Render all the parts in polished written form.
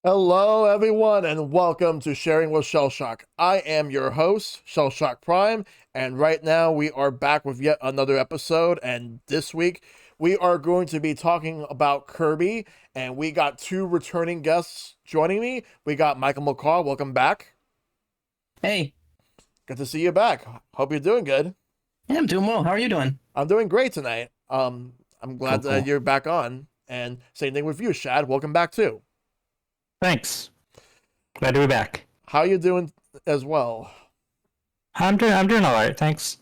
Hello, everyone, and welcome to Sharing with Shellshock. I am your host, ShellshockPrime, and right now we are back with yet another episode. And this week we are going to be talking about Kirby, and we got two returning guests joining me. We got MichaelMacaw. Welcome back. Hey, Good to see you back. Hope you're doing good. yeah, I'm doing well. How are you doing? I'm doing great tonight. I'm Cool, glad that cool. you're back on, and same thing with you, Shad. Welcome back too. Thanks. Glad to be back. How you doing as well? I'm doing all right. Thanks.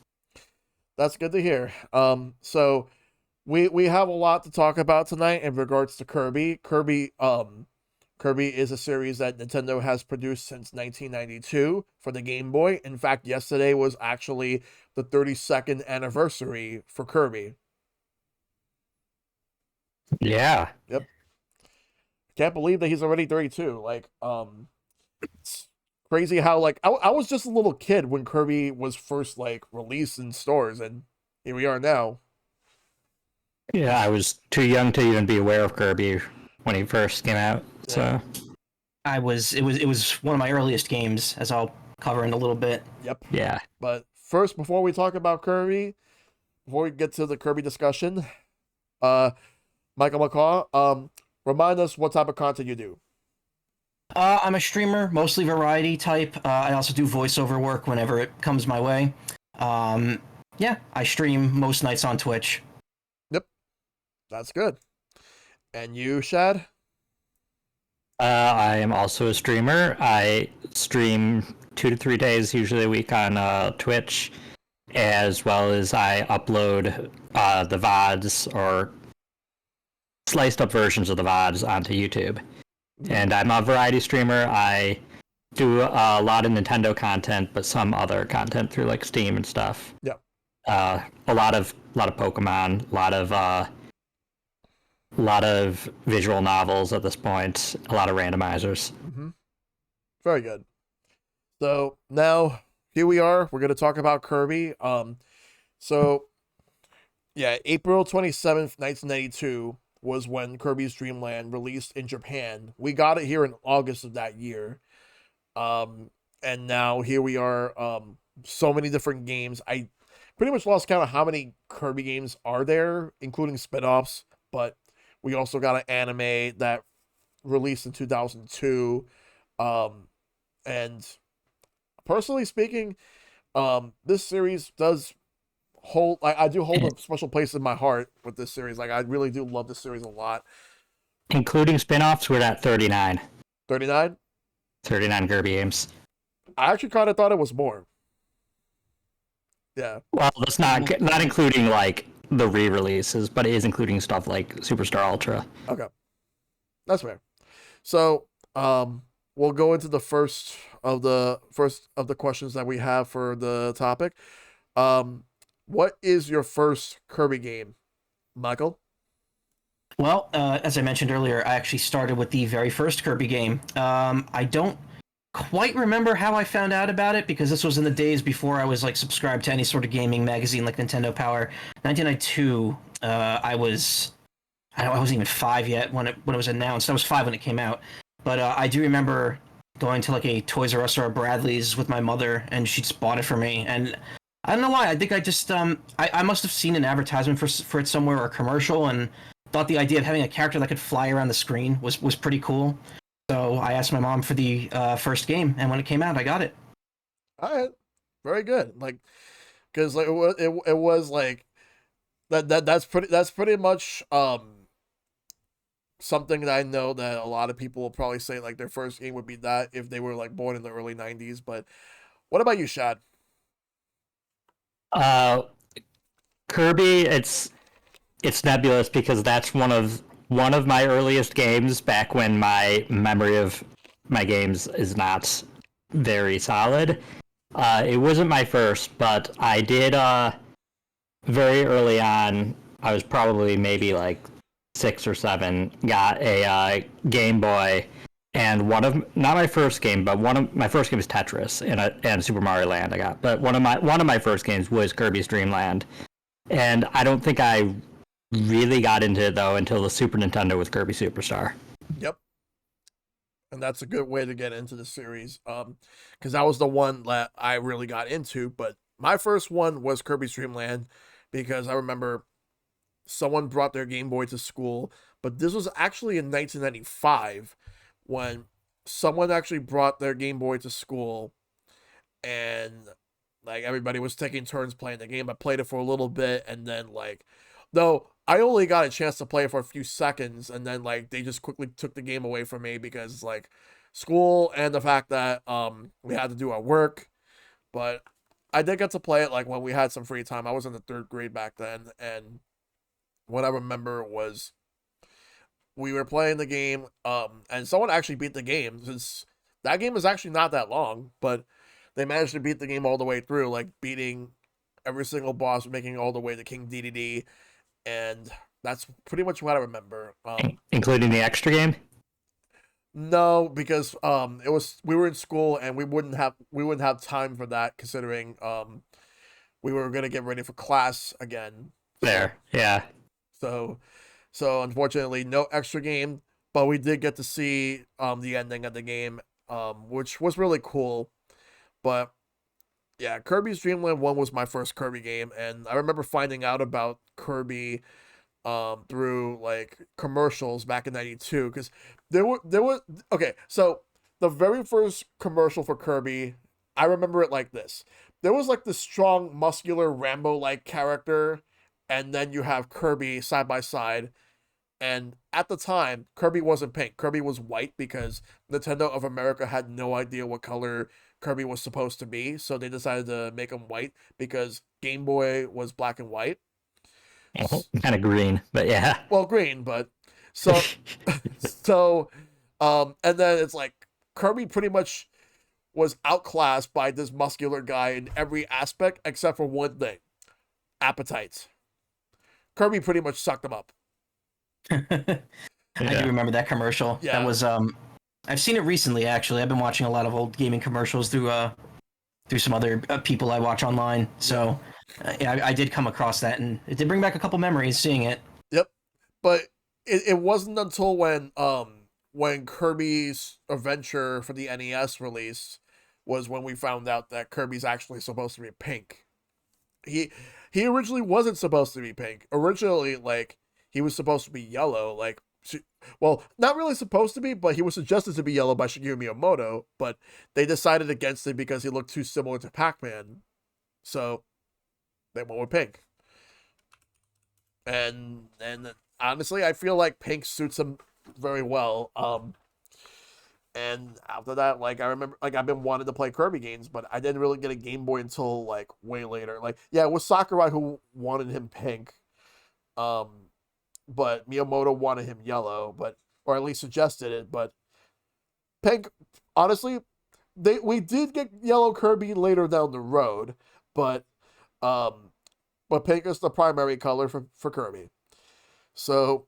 That's good to hear. So we have a lot to talk about tonight in regards to Kirby. Kirby is a series that Nintendo has produced since 1992 for the Game Boy. In fact, yesterday was actually the 32nd anniversary for Kirby. Yeah. Yep. Can't believe that he's already 32. It's crazy how I was just a little kid when Kirby was first released in stores, and here we are now. Yeah, I was too young to even be aware of Kirby when he first came out. So It was one of my earliest games, as I'll cover in a little bit. Yep. yeah. But first, before we talk about Kirby, before we get to the Kirby discussion, MichaelMacaw, remind us what type of content you do. I'm a streamer, mostly variety type. I also do voiceover work whenever it comes my way. Yeah, I stream most nights on Twitch. Yep, that's good. And you, Shad? I am also a streamer. I stream 2 to 3 days, usually a week on Twitch, as well as I upload the VODs or sliced up versions of the VODs onto YouTube. And I'm a variety streamer. I do a lot of Nintendo content, but some other content through like Steam and stuff. Yeah. A lot of Pokemon, a lot of visual novels at this point, a lot of randomizers. Mm-hmm. Very good. So now here we are. We're going to talk about Kirby. So yeah, April 27th, 1992 was when Kirby's Dream Land released in Japan. We got it here in August of that year. And now here we are. So many different games. I pretty much lost count of how many Kirby games are there, including spin-offs, but we also got an anime that released in 2002. And personally speaking, this series does hold, I do hold a special place in my heart with this series. I really do love this series a lot. Including spin-offs, we're at 39. 39? 39 Kirby games. I actually kind of thought it was more. Yeah. Well, that's not including like the re-releases, but it is including stuff like Superstar Ultra. Okay. That's fair. So, we'll go into the first of the questions that we have for the topic. What is your first Kirby game, Michael? Well, as I mentioned earlier, I actually started with the very first Kirby game. I don't quite remember how I found out about it because this was in the days before I was subscribed to any sort of gaming magazine like Nintendo Power. 1992, I wasn't even 5 yet when it was announced. I was 5 when it came out, but I do remember going to a Toys R Us or a Bradley's with my mother, and she just bought it for me. And I don't know why. I think I just I must have seen an advertisement for it somewhere or a commercial, and thought the idea of having a character that could fly around the screen was pretty cool. So I asked my mom for the first game, and when it came out, I got it. All right. Very good. Because it was that's pretty much something that I know that a lot of people will probably say their first game would be that if they were born in the early 90s. But what about you, Shad? Kirby, it's nebulous because that's one of my earliest games back when my memory of my games is not very solid. It wasn't my first, but I did very early on. I was probably maybe 6 or 7. Got a Game Boy, and not my first game, but my first game was Tetris and Super Mario Land. I got, but one of my first games was Kirby's Dream Land, and I don't think I really got into it though until the Super Nintendo with Kirby Superstar. Yep. and that's a good way to get into the series. Because that was the one that I really got into. But my first one was Kirby's Dream Land, because I remember someone brought their Game Boy to school, but this was actually in 1995 when someone actually brought their Game Boy to school, and like everybody was taking turns playing the game. I played it for a little bit, and then like, though I only got a chance to play it for a few seconds, and then like they just quickly took the game away from me because like school and the fact that we had to do our work. But I did get to play it like when we had some free time. I was in the third grade back then, and what I remember was we were playing the game, and someone actually beat the game, since that game is actually not that long, but they managed to beat the game all the way through, like beating every single boss, making it all the way to King DDD, and that's pretty much what I remember. Including the extra game? No, because it was, we were in school and we wouldn't have time for that, considering we were gonna get ready for class again. There, yeah. So unfortunately, no extra game, but we did get to see the ending of the game, which was really cool. But yeah, Kirby's Dream Land 1 was my first Kirby game, and I remember finding out about Kirby through like commercials back in '92, because there was okay, so the very first commercial for Kirby, I remember it like this. There was like this strong, muscular Rambo-like character, and then you have Kirby side by side. And at the time, Kirby wasn't pink. Kirby was white, because Nintendo of America had no idea what color Kirby was supposed to be, so they decided to make him white because Game Boy was black and white. Kind of green, but yeah. Well, green, but so and then it's like Kirby pretty much was outclassed by this muscular guy in every aspect except for one thing: appetites. Kirby pretty much sucked him up. I do remember that commercial. Yeah. That was I've seen it recently, actually. I've been watching a lot of old gaming commercials through some other people I watch online. So yeah, I did come across that, and it did bring back a couple memories seeing it. Yep. But it wasn't until when Kirby's Adventure for the NES released was when we found out that Kirby's actually supposed to be pink. He originally wasn't supposed to be pink. Originally, like, he was supposed to be yellow, like, well, not really supposed to be, but he was suggested to be yellow by Shigeru Miyamoto, but they decided against it because he looked too similar to Pac-Man. So they went with pink. And honestly, I feel like pink suits him very well. And after that, like, I remember, like, I've been wanting to play Kirby games, but I didn't really get a Game Boy until like way later. Like, yeah, it was Sakurai who wanted him pink. But Miyamoto wanted him yellow, or at least suggested it, but pink, honestly, we did get yellow Kirby later down the road, but pink is the primary color for Kirby. So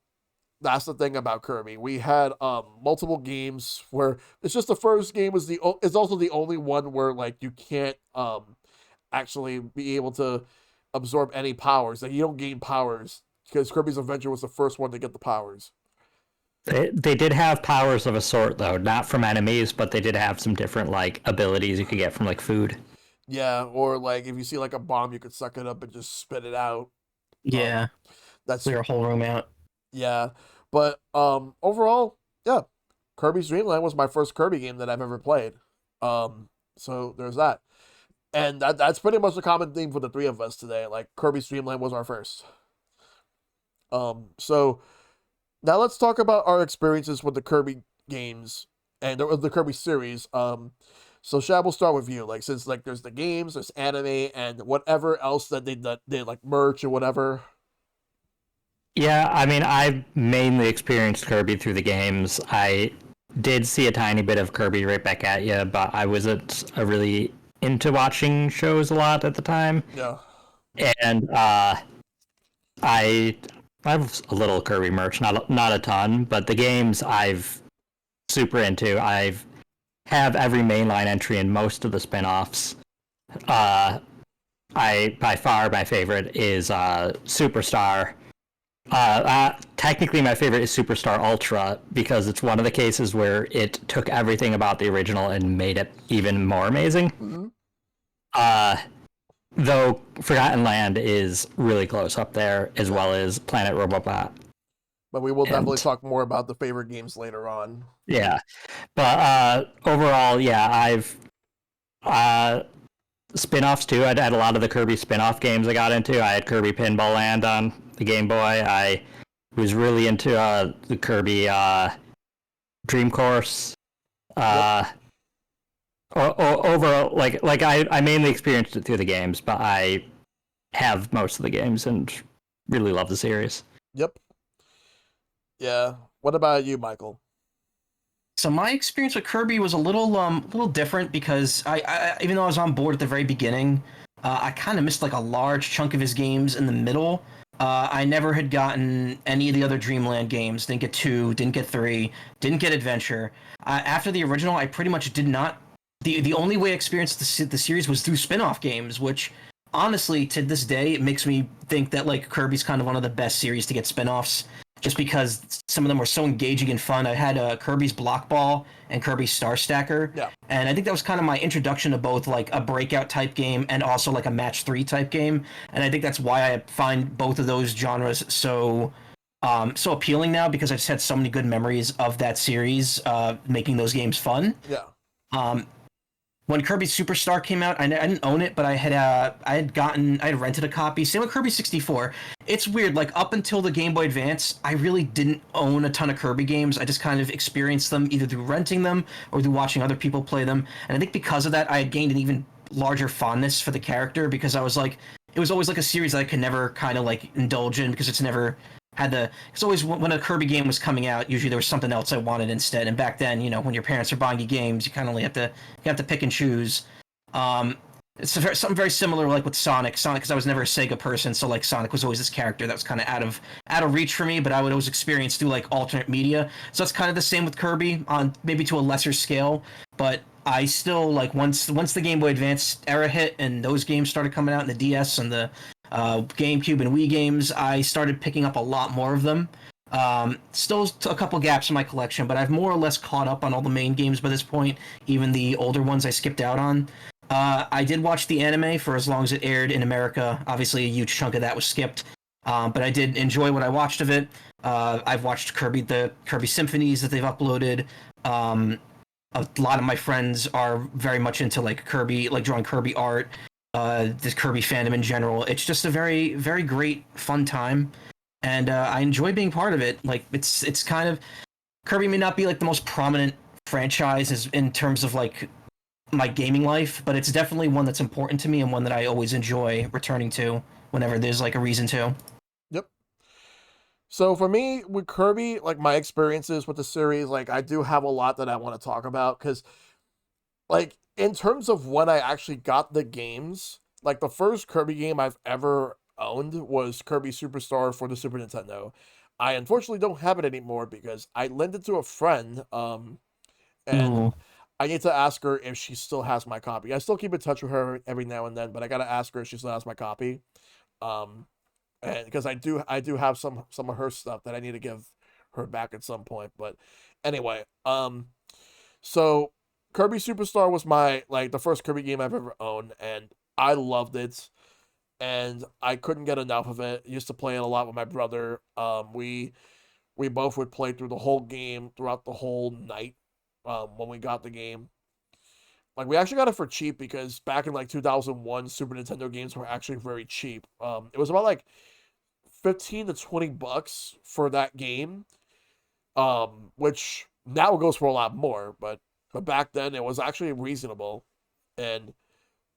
that's the thing about Kirby. We had multiple games where it's just the first game is also the only one where like you can't actually be able to absorb any powers. Like, you don't gain powers, because Kirby's Adventure was the first one to get the powers. They did have powers of a sort, though, not from enemies, but they did have some different like abilities you could get from like food. Yeah, or like if you see like a bomb, you could suck it up and just spit it out. Yeah, That's clear a whole room out. Yeah, but overall, yeah, Kirby's Dream Land was my first Kirby game that I've ever played. So there's that, and that's pretty much the common theme for the three of us today. Like, Kirby's Dream Land was our first. So now let's talk about our experiences with the Kirby games and the Kirby series. So Shab, we'll start with you. Like, since like there's the games, there's anime, and whatever else that they like merch or whatever. Yeah, I mean, I mainly experienced Kirby through the games. I did see a tiny bit of Kirby right back at you, but I wasn't really into watching shows a lot at the time. Yeah. And I have a little Kirby merch, not a ton, but the games I've super into. I've have every mainline entry in most of the spin-offs. By far my favorite is Superstar. Technically, my favorite is Superstar Ultra because it's one of the cases where it took everything about the original and made it even more amazing. Mm-hmm. Though Forgotten Land is really close up there, as well as Planet Robobot. But we will definitely And talk more about the favorite games later on. yeah, but overall, yeah, I've spin-offs too. I had a lot of the Kirby spin-off games I got into. I had Kirby Pinball Land on the Game Boy. I was really into the Kirby Dream Course. Overall, like I mainly experienced it through the games, but I have most of the games and really love the series. Yep. Yeah. What about you, Michael? So my experience with Kirby was a little different because I even though I was on board at the very beginning, I kind of missed like a large chunk of his games in the middle. I never had gotten any of the other Dreamland games. Didn't get 2, didn't get 3, didn't get Adventure. After the original, I pretty much did not. The only way I experienced the series was through spin-off games, which honestly to this day it makes me think that like Kirby's kind of one of the best series to get spin-offs just because some of them were so engaging and fun. I had Kirby's Block Ball and Kirby's Star Stacker, Yeah. and I think that was kind of my introduction to both like a breakout type game and also like a match 3 type game. And I think that's why I find both of those genres so appealing now because I just had so many good memories of that series making those games fun. Yeah. When Kirby Superstar came out, I didn't own it, but I had rented a copy. Same with Kirby 64. It's weird, like up until the Game Boy Advance, I really didn't own a ton of Kirby games. I just kind of experienced them either through renting them or through watching other people play them. And I think because of that, I had gained an even larger fondness for the character because I was like, it was always like a series that I could never kind of like indulge in because it's never had the. It's always when a Kirby game was coming out, usually there was something else I wanted instead. And back then, when your parents are buying you games, you kind of only have to pick and choose. It's something very similar like with Sonic, because I was never a Sega person, so like Sonic was always this character that was kind of out of reach for me, but I would always experience through like alternate media. So it's kind of the same with Kirby on maybe to a lesser scale, but I still like once the Game Boy Advance era hit and those games started coming out in the DS and the GameCube and Wii games, I started picking up a lot more of them. Still a couple gaps in my collection, but I've more or less caught up on all the main games by this point, even the older ones I skipped out on. I did watch the anime for as long as it aired in America. Obviously, a huge chunk of that was skipped, but I did enjoy what I watched of it. I've watched the Kirby Symphonies that they've uploaded. A lot of my friends are very much into like Kirby, like drawing Kirby art. The Kirby fandom in general. It's just a very, very great, fun time, and I enjoy being part of it. Like it's kind of Kirby may not be like the most prominent franchise in terms of like my gaming life, but it's definitely one that's important to me and one that I always enjoy returning to whenever there's like a reason to. Yep. So for me with Kirby, like my experiences with the series, like I do have a lot that I want to talk about because like in terms of when I actually got the games, like the first Kirby game I've ever owned was Kirby Superstar for the Super Nintendo. I unfortunately don't have it anymore because I lent it to a friend, and Ooh. I need to ask her if she still has my copy. I still keep in touch with her every now and then, but I gotta ask her if she still has my copy. Um, and because I do have some of her stuff that I need to give her back at some point. But anyway, so Kirby Superstar was my like the first Kirby game I've ever owned, and I loved it, and I couldn't get enough of it. Used to play it a lot with my brother. We both would play through the whole game throughout the whole night. When we got the game, like we actually got it for cheap because back in like 2001, Super Nintendo games were actually very cheap. It was about like 15 to $20 for that game. Which now it goes for a lot more, but back then it was actually reasonable, and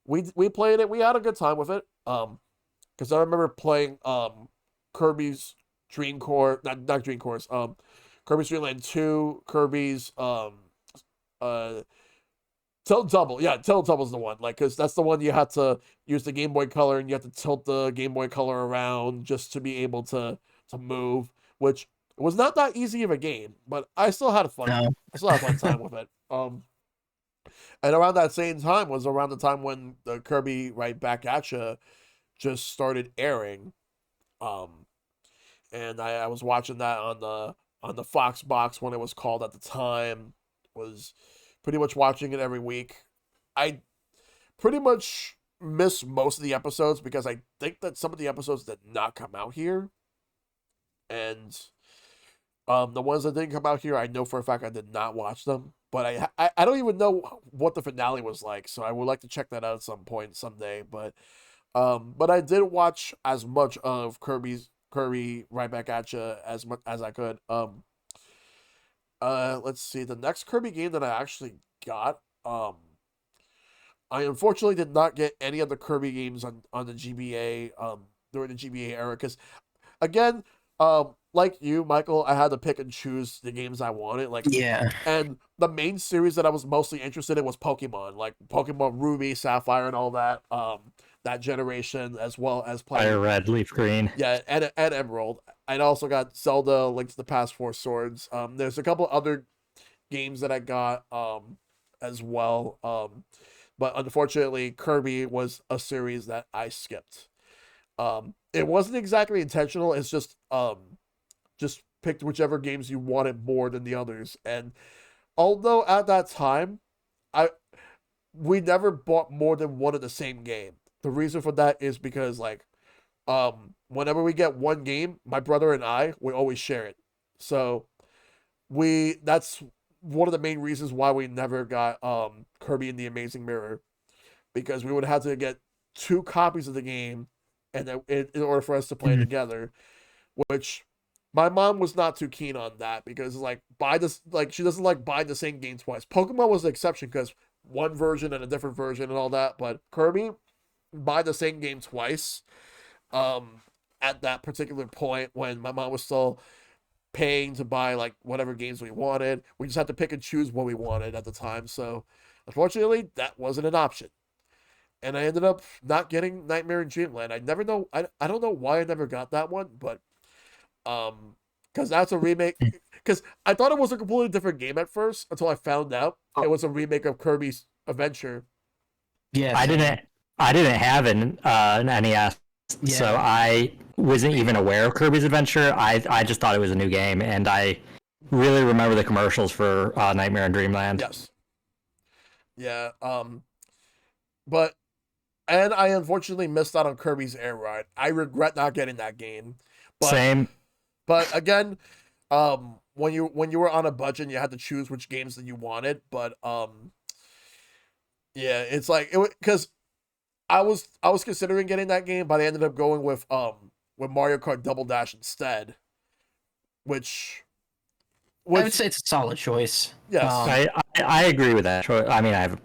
we played it. We had a good time with it. Because I remember playing Kirby's Dream Course, not Dream Course. Kirby's Dream Land 2, Kirby's uh Tilt Double. Yeah, Tilt Double's the one. Like, because that's the one you had to use the Game Boy Color and you have to tilt the Game Boy Color around just to be able to move, which was not that easy of a game, but I still had fun. No. I still had a fun time with it. And around that same time was around the time when the Kirby Right Back at Ya just started airing. Um, and I was watching that on the Fox box when it was called at the time. Was pretty much watching it every week. I pretty much miss most of the episodes because I think that some of the episodes did not come out here, and the ones that didn't come out here, I know for a fact I did not watch them. But I don't even know what the finale was like, so I would like to check that out at some point someday. But I did watch as much of Kirby Right Back at You as much as I could. Let's see, the next Kirby game that I actually got. I unfortunately did not get any of the Kirby games on the GBA during the GBA era because, again, like you, Michael, I had to pick and choose the games I wanted. Like, Yeah. and the main series that I was mostly interested in was Pokemon, like Pokemon Ruby, Sapphire, and all that. That generation, as well as playing Fire Red, Leaf Green. yeah, and Emerald. I also got Zelda: Link to the Past, Four Swords. There's a couple other games that I got as well. But unfortunately, Kirby was a series that I skipped. It wasn't exactly intentional. It's just picked whichever games you wanted more than the others. And although at that time, we never bought more than one of the same game. The reason for that is because whenever we get one game, my brother and I we always share it. So that's one of the main reasons why we never got Kirby and the Amazing Mirror, because we would have to get two copies of the game and then in order for us to play together, which my mom was not too keen on that because she doesn't like buying the same game twice. Pokemon was the exception because one version and a different version and all that, but Kirby, buy the same game twice. At that particular point when my mom was still paying to buy like whatever games we wanted, we just had to pick and choose what we wanted at the time. So unfortunately, that wasn't an option, and I ended up not getting Nightmare in Dreamland. I never know. I don't know why I never got that one, but because that's a remake. Because I thought it was a completely different game at first until I found out it was a remake of Kirby's Adventure. Yeah. I didn't have an NES, Yeah. so I wasn't even aware of Kirby's Adventure. I just thought it was a new game, and I really remember the commercials for Nightmare in Dreamland. Yes. Yeah. But and I unfortunately missed out on Kirby's Air Ride. I regret not getting that game. But, Same. But again, when you were on a budget, you had to choose which games that you wanted. But yeah, it's like it because I was considering getting that game, but I ended up going with Mario Kart Double Dash instead, which I would say it's a solid choice. Yes. I agree with that. I mean, I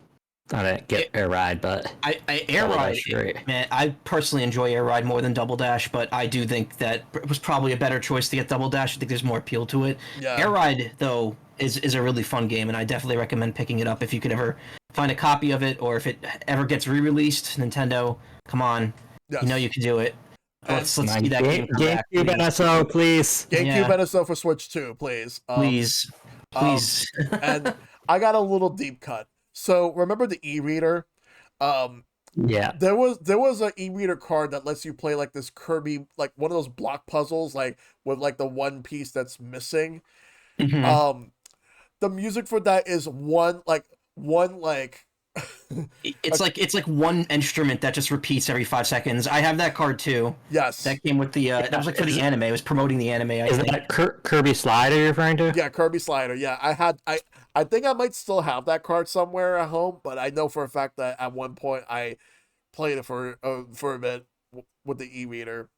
didn't get Air Ride, but Air Ride, man, I personally enjoy Air Ride more than Double Dash, but I do think that it was probably a better choice to get Double Dash. I think there's more appeal to it. Yeah. Air Ride, though, is a really fun game, and I definitely recommend picking it up if you could ever find a copy of it, or if it ever gets re-released. Nintendo, come on, Yes. you know you can do it. Let's see that game. GameCube NSO, please. GameCube NSO for Switch 2, please. Please. And I got a little deep cut. So remember the e-reader? Yeah. There was an e-reader card that lets you play like this Kirby, like one of those block puzzles, like with like the one piece that's missing. Mhm. The music for that is one it's like one instrument that just repeats every 5 seconds. I have that card too. Yes. That came with the that was like for the anime. It was promoting the anime. Is that Kirby Slider you're referring to? Yeah, Kirby Slider. Yeah, I think I might still have that card somewhere at home, but I know for a fact that at one point I played it for a bit with the e-reader.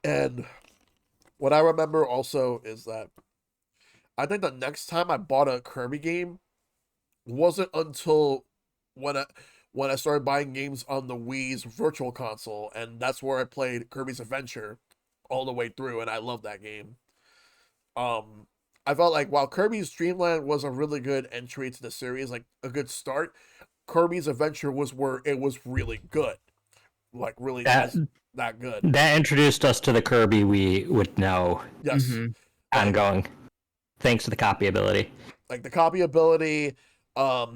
And what I remember also is that I think the next time I bought a Kirby game wasn't until when I started buying games on the Wii's Virtual Console, and that's where I played Kirby's Adventure all the way through, and I love that game. I felt like while Kirby's Dream Land was a really good entry to the series, like a good start, Kirby's Adventure was where it was really good, like really that good. That introduced us to the Kirby we would know. Yes, ongoing, thanks to the copy ability. Like the copy ability, it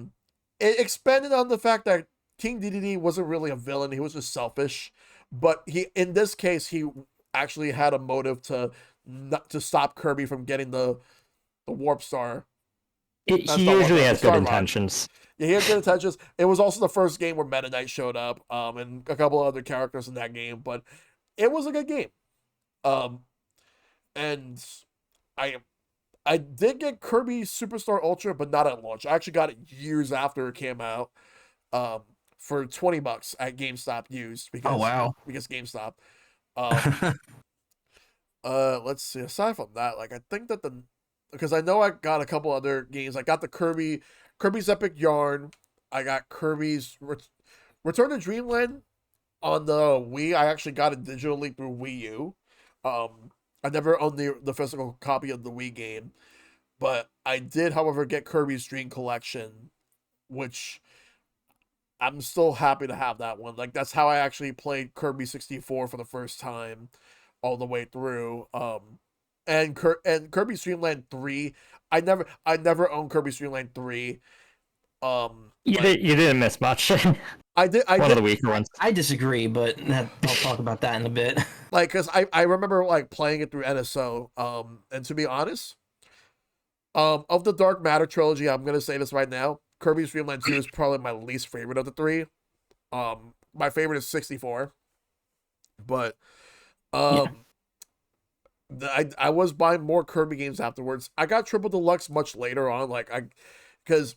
expanded on the fact that King Dedede wasn't really a villain; he was just selfish. But in this case, he actually had a motive to not to stop Kirby from getting the warp star. He usually has good Star Rod. intentions. Yeah, he had good intentions. It was also the first game where Meta Knight showed up, and a couple of other characters in that game, but it was a good game. And I I did get Kirby Superstar Ultra, but not at launch. I actually got it years after it came out, for $20 at GameStop used because because GameStop. Um, let's see. Aside from that, like I think that because I know I got a couple other games. I got the Kirby's Epic Yarn. I got Kirby's Return to Dreamland on the Wii. I actually got it digitally through Wii U. I never owned the physical copy of the Wii game, but I did, however, get Kirby's Dream Collection, which I'm still happy to have that one. Like that's how I actually played Kirby 64 for the first time, all the way through. And Kirby's Dream Land 3. I never owned Kirby's Dream Land 3. You didn't miss much. I did. One of the weaker ones. I disagree, but I'll talk about that in a bit. Like, cause I remember like playing it through NSO. And to be honest, of the Dark Matter trilogy, I'm gonna say this right now. Kirby's Dream Land 2 is probably my least favorite of the three. My favorite is 64. But I was buying more Kirby games afterwards. I got Triple Deluxe much later on, because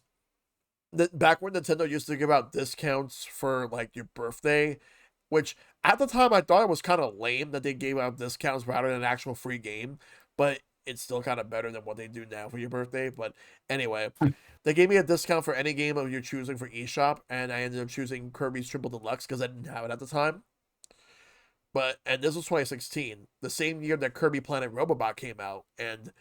back when Nintendo used to give out discounts for like your birthday, which at the time I thought it was kind of lame that they gave out discounts rather than an actual free game, but it's still kind of better than what they do now for your birthday. But anyway, they gave me a discount for any game of your choosing for eShop, and I ended up choosing Kirby's Triple Deluxe because I didn't have it at the time. And this was 2016, the same year that Kirby Planet Robobot came out, and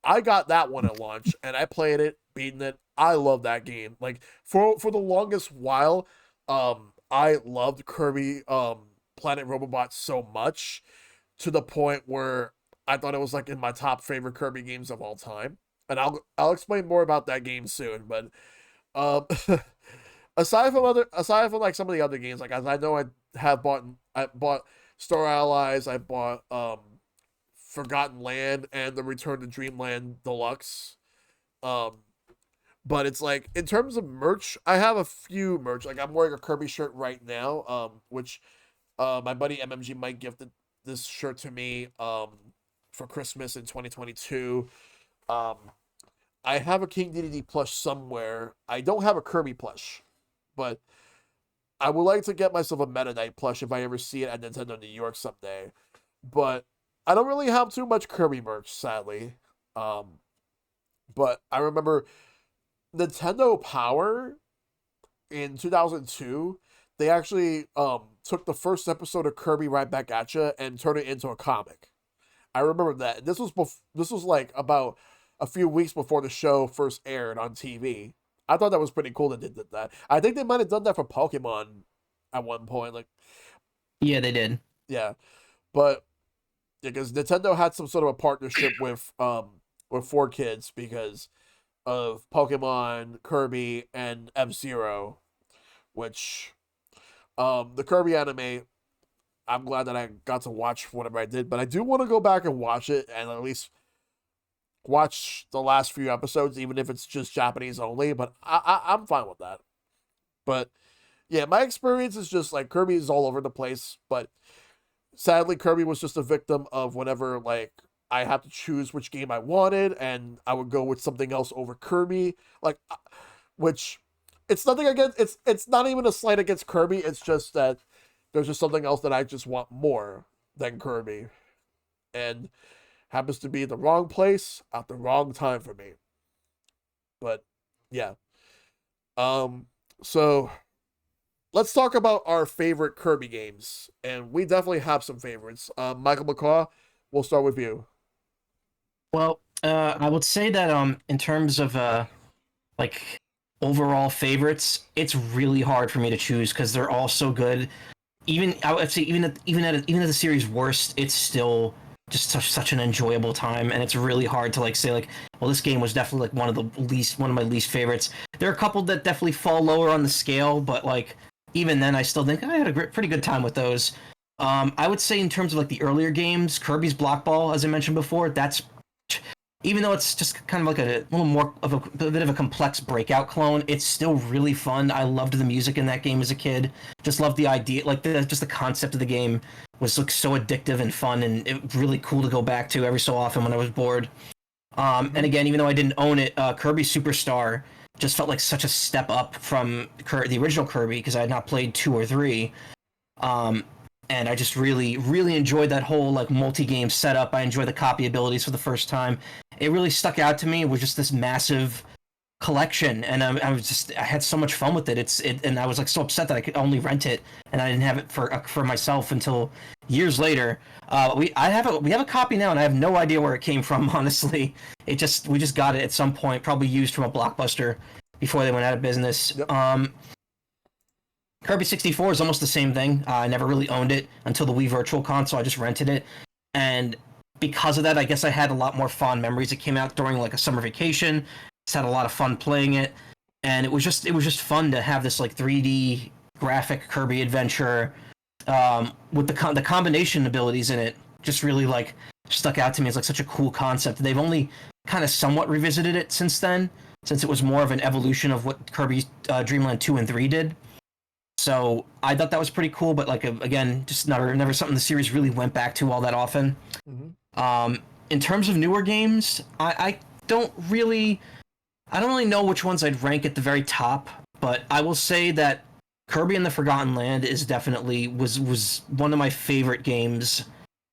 I got that one at launch, and I played it, beaten it. I love that game. Like for the longest while, I loved Kirby Planet Robobot so much to the point where I thought it was like in my top favorite Kirby games of all time. And I'll explain more about that game soon. But aside from like some of the other games, like as I know I bought Star Allies, I bought Forgotten Land and the Return to Dreamland Deluxe. But it's like in terms of merch, I have a few merch. Like I'm wearing a Kirby shirt right now, which my buddy MMG Mike gifted this shirt to me for Christmas in 2022. I have a King DDD plush somewhere. I don't have a Kirby plush, but I would like to get myself a Meta Knight plush if I ever see it at Nintendo New York someday. But I don't really have too much Kirby merch, sadly. But I remember Nintendo Power in 2002, they actually took the first episode of Kirby Right Back at Ya and turned it into a comic. I remember that. This was like about a few weeks before the show first aired on TV. I thought that was pretty cool that they did that. I think they might have done that for Pokemon at one point. Like, yeah, they did. Yeah, but because Nintendo had some sort of a partnership with 4Kids because of Pokemon, Kirby, and F-Zero, which the Kirby anime, I'm glad that I got to watch whatever I did, but I do want to go back and watch it and at least watch the last few episodes, even if it's just Japanese only, but I'm fine with that. But yeah, my experience is just like Kirby is all over the place, but sadly Kirby was just a victim of whenever like I had to choose which game I wanted, and I would go with something else over Kirby, like, which it's nothing against. It's not even a slight against Kirby. It's just that there's just something else that I just want more than Kirby, and happens to be the wrong place at the wrong time for me. But yeah, so let's talk about our favorite Kirby games, and we definitely have some favorites. MichaelMacaw, we'll start with you. Well, I would say that in terms of like overall favorites, it's really hard for me to choose because they're all so good. Even I would say even at the series' worst, it's still just such an enjoyable time, and it's really hard to like say like, well, this game was definitely like one of my least favorites. There are a couple that definitely fall lower on the scale, but like even then, I still think I had a pretty good time with those. I would say in terms of like the earlier games, Kirby's Block Ball, as I mentioned before, that's even though it's just kind of like a little more of a bit of a complex Breakout clone, it's still really fun. I loved the music in that game as a kid. Just loved the idea, like just the concept of the game was like so addictive and fun, and it really cool to go back to every so often when I was bored. And again, even though I didn't own it, Kirby Superstar just felt like such a step up from the original Kirby because I had not played 2 or 3. And I just really, really enjoyed that whole like multi-game setup. I enjoyed the copy abilities for the first time. It really stuck out to me. It was just this massive collection, and I had so much fun with it. And I was like so upset that I could only rent it, and I didn't have it for myself until years later. We have a copy now, and I have no idea where it came from. Honestly, we just got it at some point, probably used from a Blockbuster before they went out of business. Yep. Kirby 64 is almost the same thing. I never really owned it until the Wii Virtual Console. I just rented it, and because of that, I guess I had a lot more fond memories. It came out during like a summer vacation. Just had a lot of fun playing it, and it was just fun to have this like 3D graphic Kirby adventure with the combination abilities in it. Just really like stuck out to me as like such a cool concept. They've only kind of somewhat revisited it since then, since it was more of an evolution of what Kirby Dream Land 2 and 3 did. So I thought that was pretty cool, but like again, just never something the series really went back to all that often. Mm-hmm. In terms of newer games, I don't really know which ones I'd rank at the very top, but I will say that Kirby and the Forgotten Land is definitely was one of my favorite games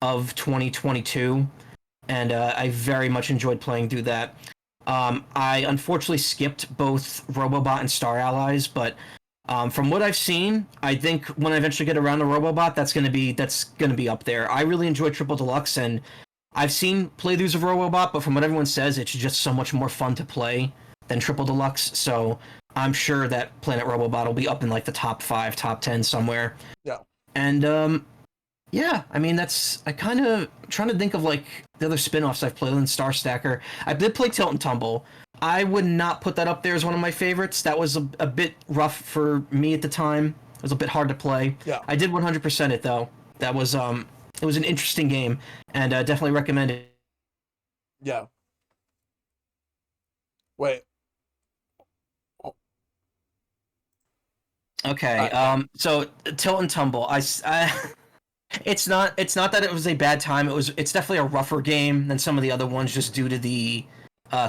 of 2022, and I very much enjoyed playing through that. I unfortunately skipped both Robobot and Star Allies, but from what I've seen, I think when I eventually get around to Robobot, that's gonna be up there. I really enjoy Triple Deluxe, and I've seen playthroughs of Robobot, but from what everyone says, it's just so much more fun to play than Triple Deluxe. So I'm sure that Planet Robobot will be up in like the top 5, top 10 somewhere. Yeah. And yeah, I mean I kind of trying to think of like the other spin-offs I've played in Star Stacker. I did play Tilt and Tumble. I would not put that up there as one of my favorites. That was a bit rough for me at the time. It was a bit hard to play. Yeah. I did 100% it though. That was it was an interesting game, and definitely recommend it. Yeah. Wait. Okay. So Tilt and Tumble. It's not that it was a bad time. It's definitely a rougher game than some of the other ones, just due to the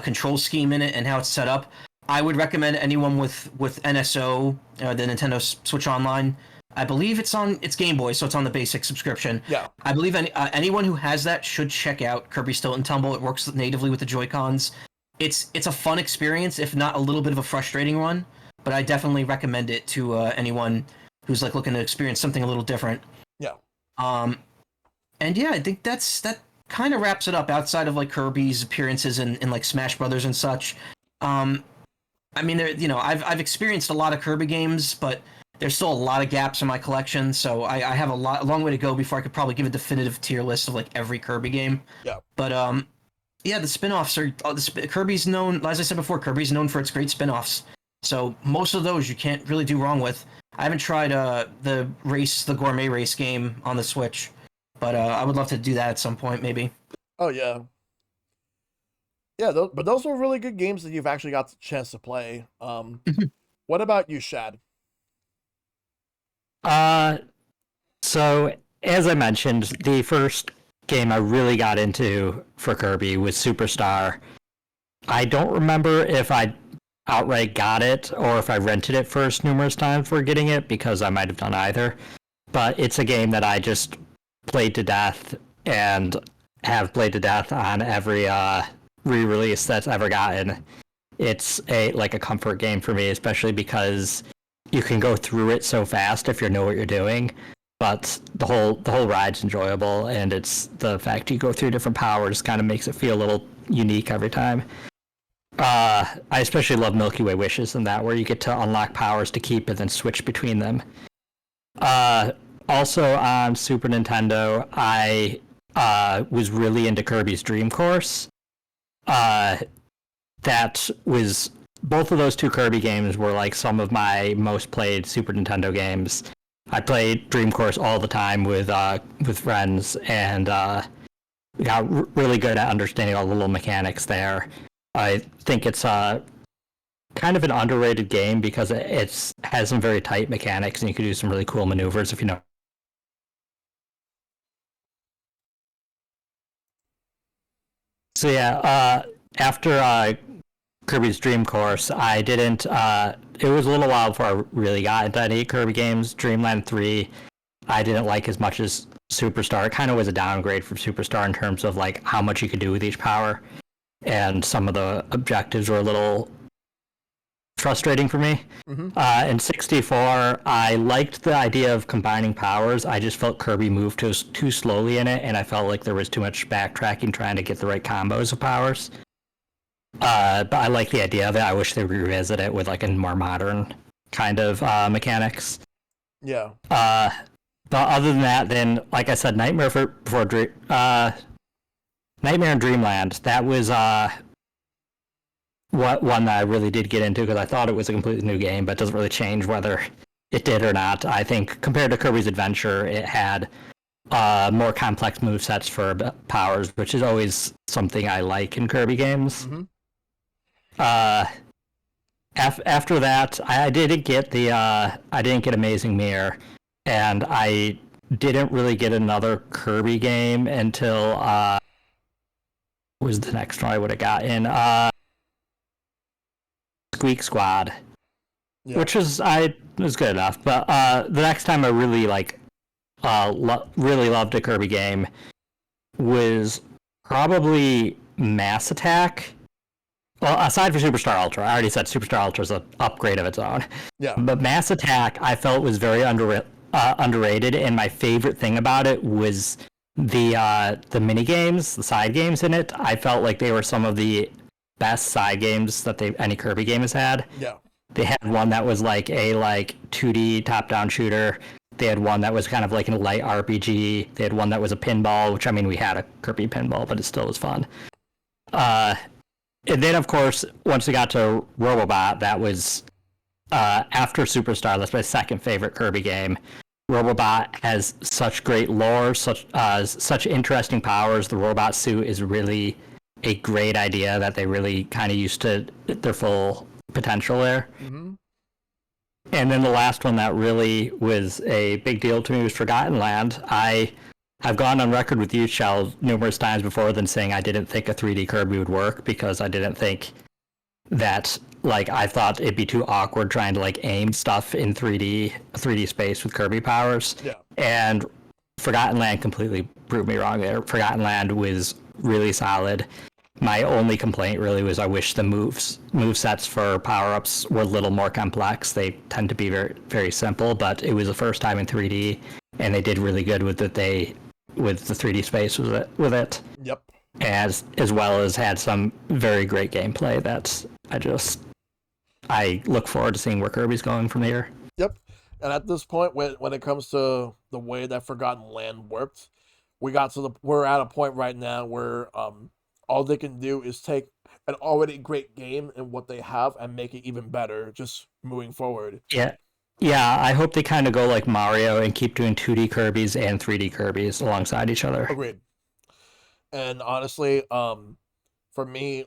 control scheme in it and how it's set up. I would recommend anyone with NSO, the Nintendo Switch Online. I believe it's Game Boy, so it's on the basic subscription. Yeah. I believe anyone who has that should check out Kirby's Tilt and Tumble. It works natively with the Joy-Cons. It's a fun experience, if not a little bit of a frustrating one, but I definitely recommend it to anyone who's like looking to experience something a little different. Yeah. And yeah, I think that kind of wraps it up outside of like Kirby's appearances in like Smash Brothers and such. I mean, I've experienced a lot of Kirby games, but there's still a lot of gaps in my collection, so I have a long way to go before I could probably give a definitive tier list of like every Kirby game. Yeah. But yeah, the spin-offs are Kirby's known, as I said before, Kirby's known for its great spin-offs. So most of those you can't really do wrong with. I haven't tried the gourmet race game on the Switch, but I would love to do that at some point, maybe. Oh yeah. Yeah, but those were really good games that you've actually got the chance to play. What about you, Shad? So as I mentioned, the first game I really got into for Kirby was Superstar. I don't remember if I outright got it or if I rented it first numerous times for getting it, because I might have done either. But it's a game that I just played to death and have played to death on every re-release that's ever gotten. It's a comfort game for me, especially because you can go through it so fast if you know what you're doing. But the whole ride's enjoyable, and it's the fact you go through different powers kind of makes it feel a little unique every time. I especially love Milky Way Wishes and that, where you get to unlock powers to keep and then switch between them. Also on Super Nintendo, I was really into Kirby's Dream Course. That was both of those two Kirby games were like some of my most played Super Nintendo games. I played Dream Course all the time with friends, and got really good at understanding all the little mechanics there. I think it's kind of an underrated game because it's has some very tight mechanics, and you can do some really cool maneuvers if you know. So yeah, after Kirby's Dream Course, I didn't. It was a little while before I really got into any Kirby games. Dreamland 3, I didn't like as much as Superstar. It kind of was a downgrade from Superstar in terms of like how much you could do with each power, and some of the objectives were a little frustrating for me. In 64, I liked the idea of combining powers. I just felt Kirby moved too slowly in it, and I felt like there was too much backtracking trying to get the right combos of powers. But I like the idea of it. I wish they would revisit it with like a more modern kind of mechanics. Yeah. But other than that, then like I said, Nightmare Nightmare in Dreamland. That was one that I really did get into because I thought it was a completely new game, but it doesn't really change whether it did or not. I think compared to Kirby's Adventure, it had more complex movesets for powers, which is always something I like in Kirby games. After that, I didn't get Amazing Mirror, and I didn't really get another Kirby game until what was the next one I would have gotten? Squeak Squad, which was good enough. But the next time I really really loved a Kirby game was probably Mass Attack. Well, aside from Superstar Ultra, I already said Superstar Ultra is an upgrade of its own. Yeah. But Mass Attack, I felt was very underrated, and my favorite thing about it was the mini games, the side games in it. I felt like they were some of the best side games that any Kirby game has had. Yeah. They had one that was like a 2D top-down shooter. They had one that was kind of like a light RPG. They had one that was a pinball, which, I mean, we had a Kirby pinball, but it still was fun. And then, of course, once we got to Robobot, that was after Superstar. That's my second favorite Kirby game. Robobot has such great lore, such interesting powers. The robot suit is really a great idea that they really kind of used to their full potential there. And then the last one that really was a big deal to me was Forgotten Land. I've gone on record with you, Shell, numerous times before than saying I didn't think a 3D Kirby would work because I didn't think that, I thought it'd be too awkward trying to, aim stuff in 3D space with Kirby powers. Yeah. And Forgotten Land completely proved me wrong there. Forgotten Land was really solid. My only complaint really was I wish the movesets for power-ups were a little more complex. They tend to be very, very simple, but it was the first time in 3D, and they did really good with it. With the 3D space with it. Yep. As well as had some very great gameplay that I look forward to seeing where Kirby's going from here. Yep. And at this point, when it comes to the way that Forgotten Land worked, we're at a point right now where all they can do is take an already great game and what they have and make it even better, just moving forward. Yeah, I hope they kind of go like Mario and keep doing 2D Kirbys and 3D Kirbys alongside each other. Agreed. And honestly, for me,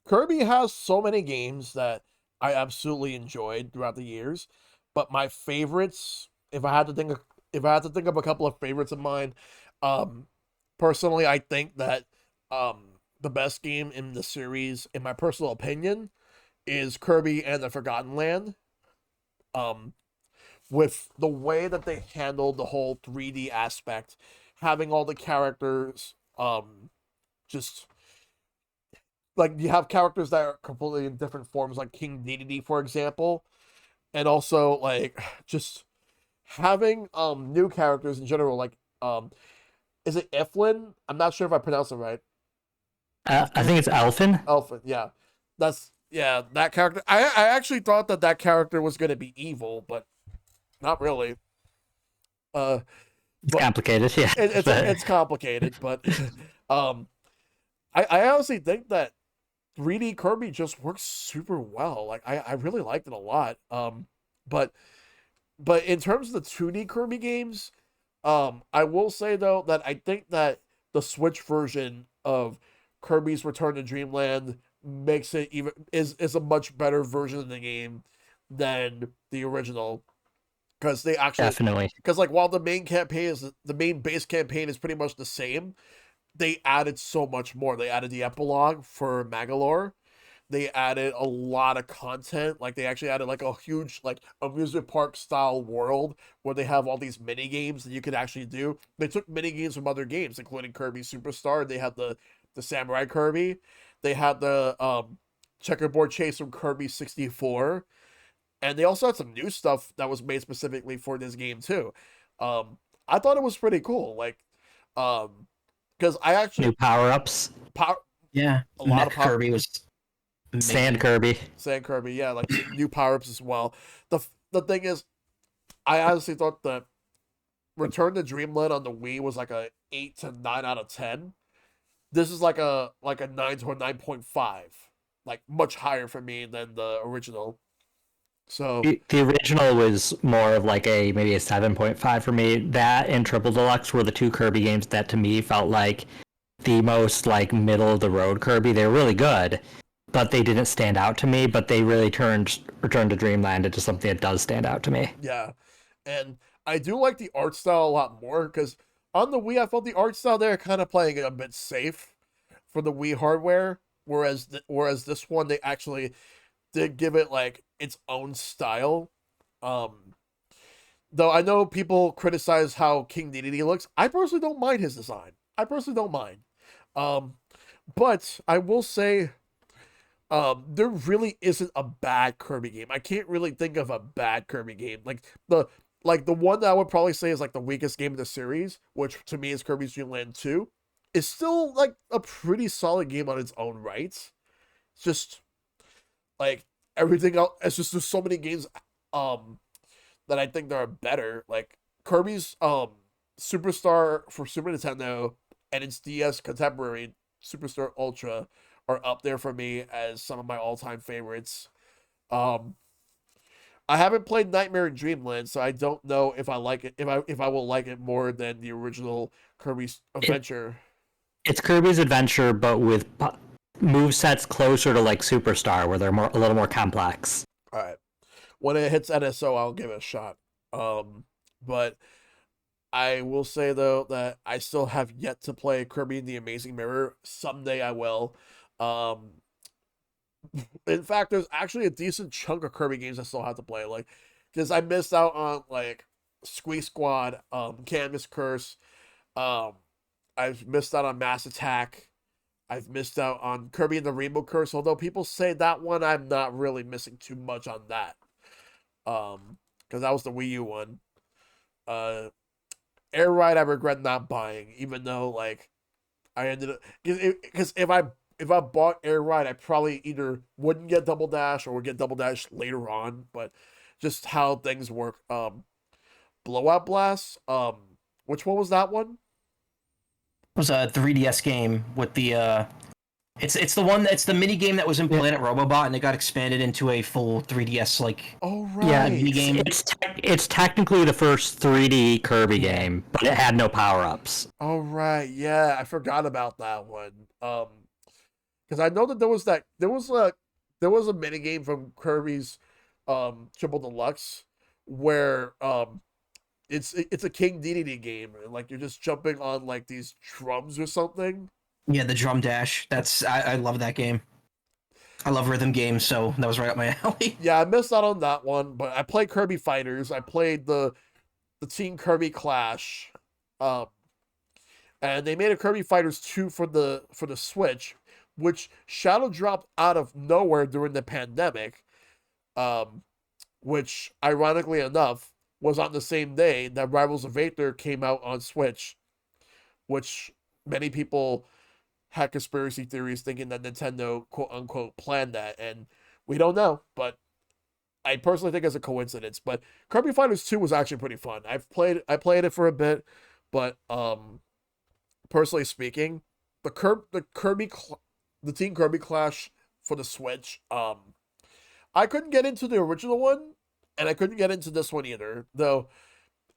Kirby has so many games that I absolutely enjoyed throughout the years, but my favorites, if I had to think of a couple of favorites of mine, personally, I think that the best game in the series, in my personal opinion, is Kirby and the Forgotten Land. With the way that they handled the whole 3D aspect, having all the characters, just you have characters that are completely in different forms, like King Dedede, for example, and also just having new characters in general, is it Eflin? I'm not sure if I pronounced it right. I think it's Elfin. Elfin, yeah. That character. I actually thought that character was going to be evil, but not really. It's complicated, yeah. It's complicated, but I honestly think that 3D Kirby just works super well. I really liked it a lot. But but in terms of the 2D Kirby games, I will say though that I think that the Switch version of Kirby's Return to Dreamland makes it even is a much better version of the game than the original, because they actually, Definitely. because like while the main base campaign is pretty much the same, they added so much more. They added the epilogue for Magalore. They added a lot of content. Like they actually added like a huge like amusement park style world where they have all these mini games that you could actually do. They took mini games from other games, including Kirby Superstar. They had the Samurai Kirby. They had the checkerboard chase from Kirby 64. And they also had some new stuff that was made specifically for this game too. I thought it was pretty cool. Like, because I actually New power ups. power Yeah, a lot Mech of power. Kirby was amazing. Sand Kirby. Sand Kirby, yeah, like new power ups as well. The thing is, I honestly thought that Return to Dreamland on the Wii was like a 8 to 9 out of 10. This is like a 9 to a 9.5, like much higher for me than the original. So The original was more of like a maybe a 7.5 for me. That and Triple Deluxe were the two Kirby games that to me felt like the most like middle of the road Kirby. They were really good, but they didn't stand out to me. But they really turned Return to Dreamland into something that does stand out to me. yeah, and I do like the art style a lot more because on the Wii I felt the art style there kind of playing it a bit safe for the Wii hardware, whereas this one they actually did give it like its own style. Um, though I know people criticize how King Dedede looks. I personally don't mind his design. I personally don't mind. Um, but I will say, there really isn't a bad Kirby game. I can't really think of a bad Kirby game. Like the one that I would probably say is like the weakest game of the series, which to me is Kirby's Dream Land 2, is still like a pretty solid game on its own right. It's just like everything else. It's just there's so many games um that I think that are better. Like Kirby's Superstar for Super Nintendo and its DS contemporary Superstar Ultra are up there for me as some of my all-time favorites. Um I haven't played Nightmare in Dreamland, so I don't know if I like it if I will like it more than the original Kirby's Adventure. It's Kirby's Adventure, but with move sets closer to like Superstar, where they're a little more complex. All right. When it hits NSO, I'll give it a shot. But I will say though that I still have yet to play Kirby and the Amazing Mirror. Someday I will. Um, in fact, there's actually a decent chunk of Kirby games I still have to play. Like, because I missed out on like Squeak Squad, Canvas Curse. Um, I've missed out on Mass Attack. I've missed out on Kirby and the Rainbow Curse. Although people say that one, I'm not really missing too much on that. Because that was the Wii U one. Air Ride, I regret not buying, even though like I ended up, because if I bought Air Ride, I probably either wouldn't get Double Dash or would get Double Dash later on. But just how things work. Blowout Blast. Which one was that one? It was a 3DS game with the it's the one that's the mini game that was in Planet Robobot and it got expanded into a full 3DS like Oh right. Yeah, mini game. it's technically the first 3D Kirby game, but it had no power ups. Oh right. Yeah, I forgot about that one. Because I know that there was a mini game from Kirby's Triple Deluxe where it's a King Dedede game and like you're just jumping on like these drums or something. Yeah, the Drum Dash. I love that game. I love rhythm games, so that was right up my alley. Yeah, I missed out on that one, but I played Kirby Fighters. I played the Team Kirby Clash. Um and they made a Kirby Fighters 2 for the Switch, which Shadow dropped out of nowhere during the pandemic. Which ironically enough was on the same day that Rivals of Aether came out on Switch, which many people had conspiracy theories thinking that Nintendo quote unquote planned that, and we don't know, but I personally think it's a coincidence. But Kirby Fighters 2 was actually pretty fun. I played it for a bit, but personally speaking, the Team Kirby Clash for the Switch, I couldn't get into the original one. and I couldn't get into this one either. Though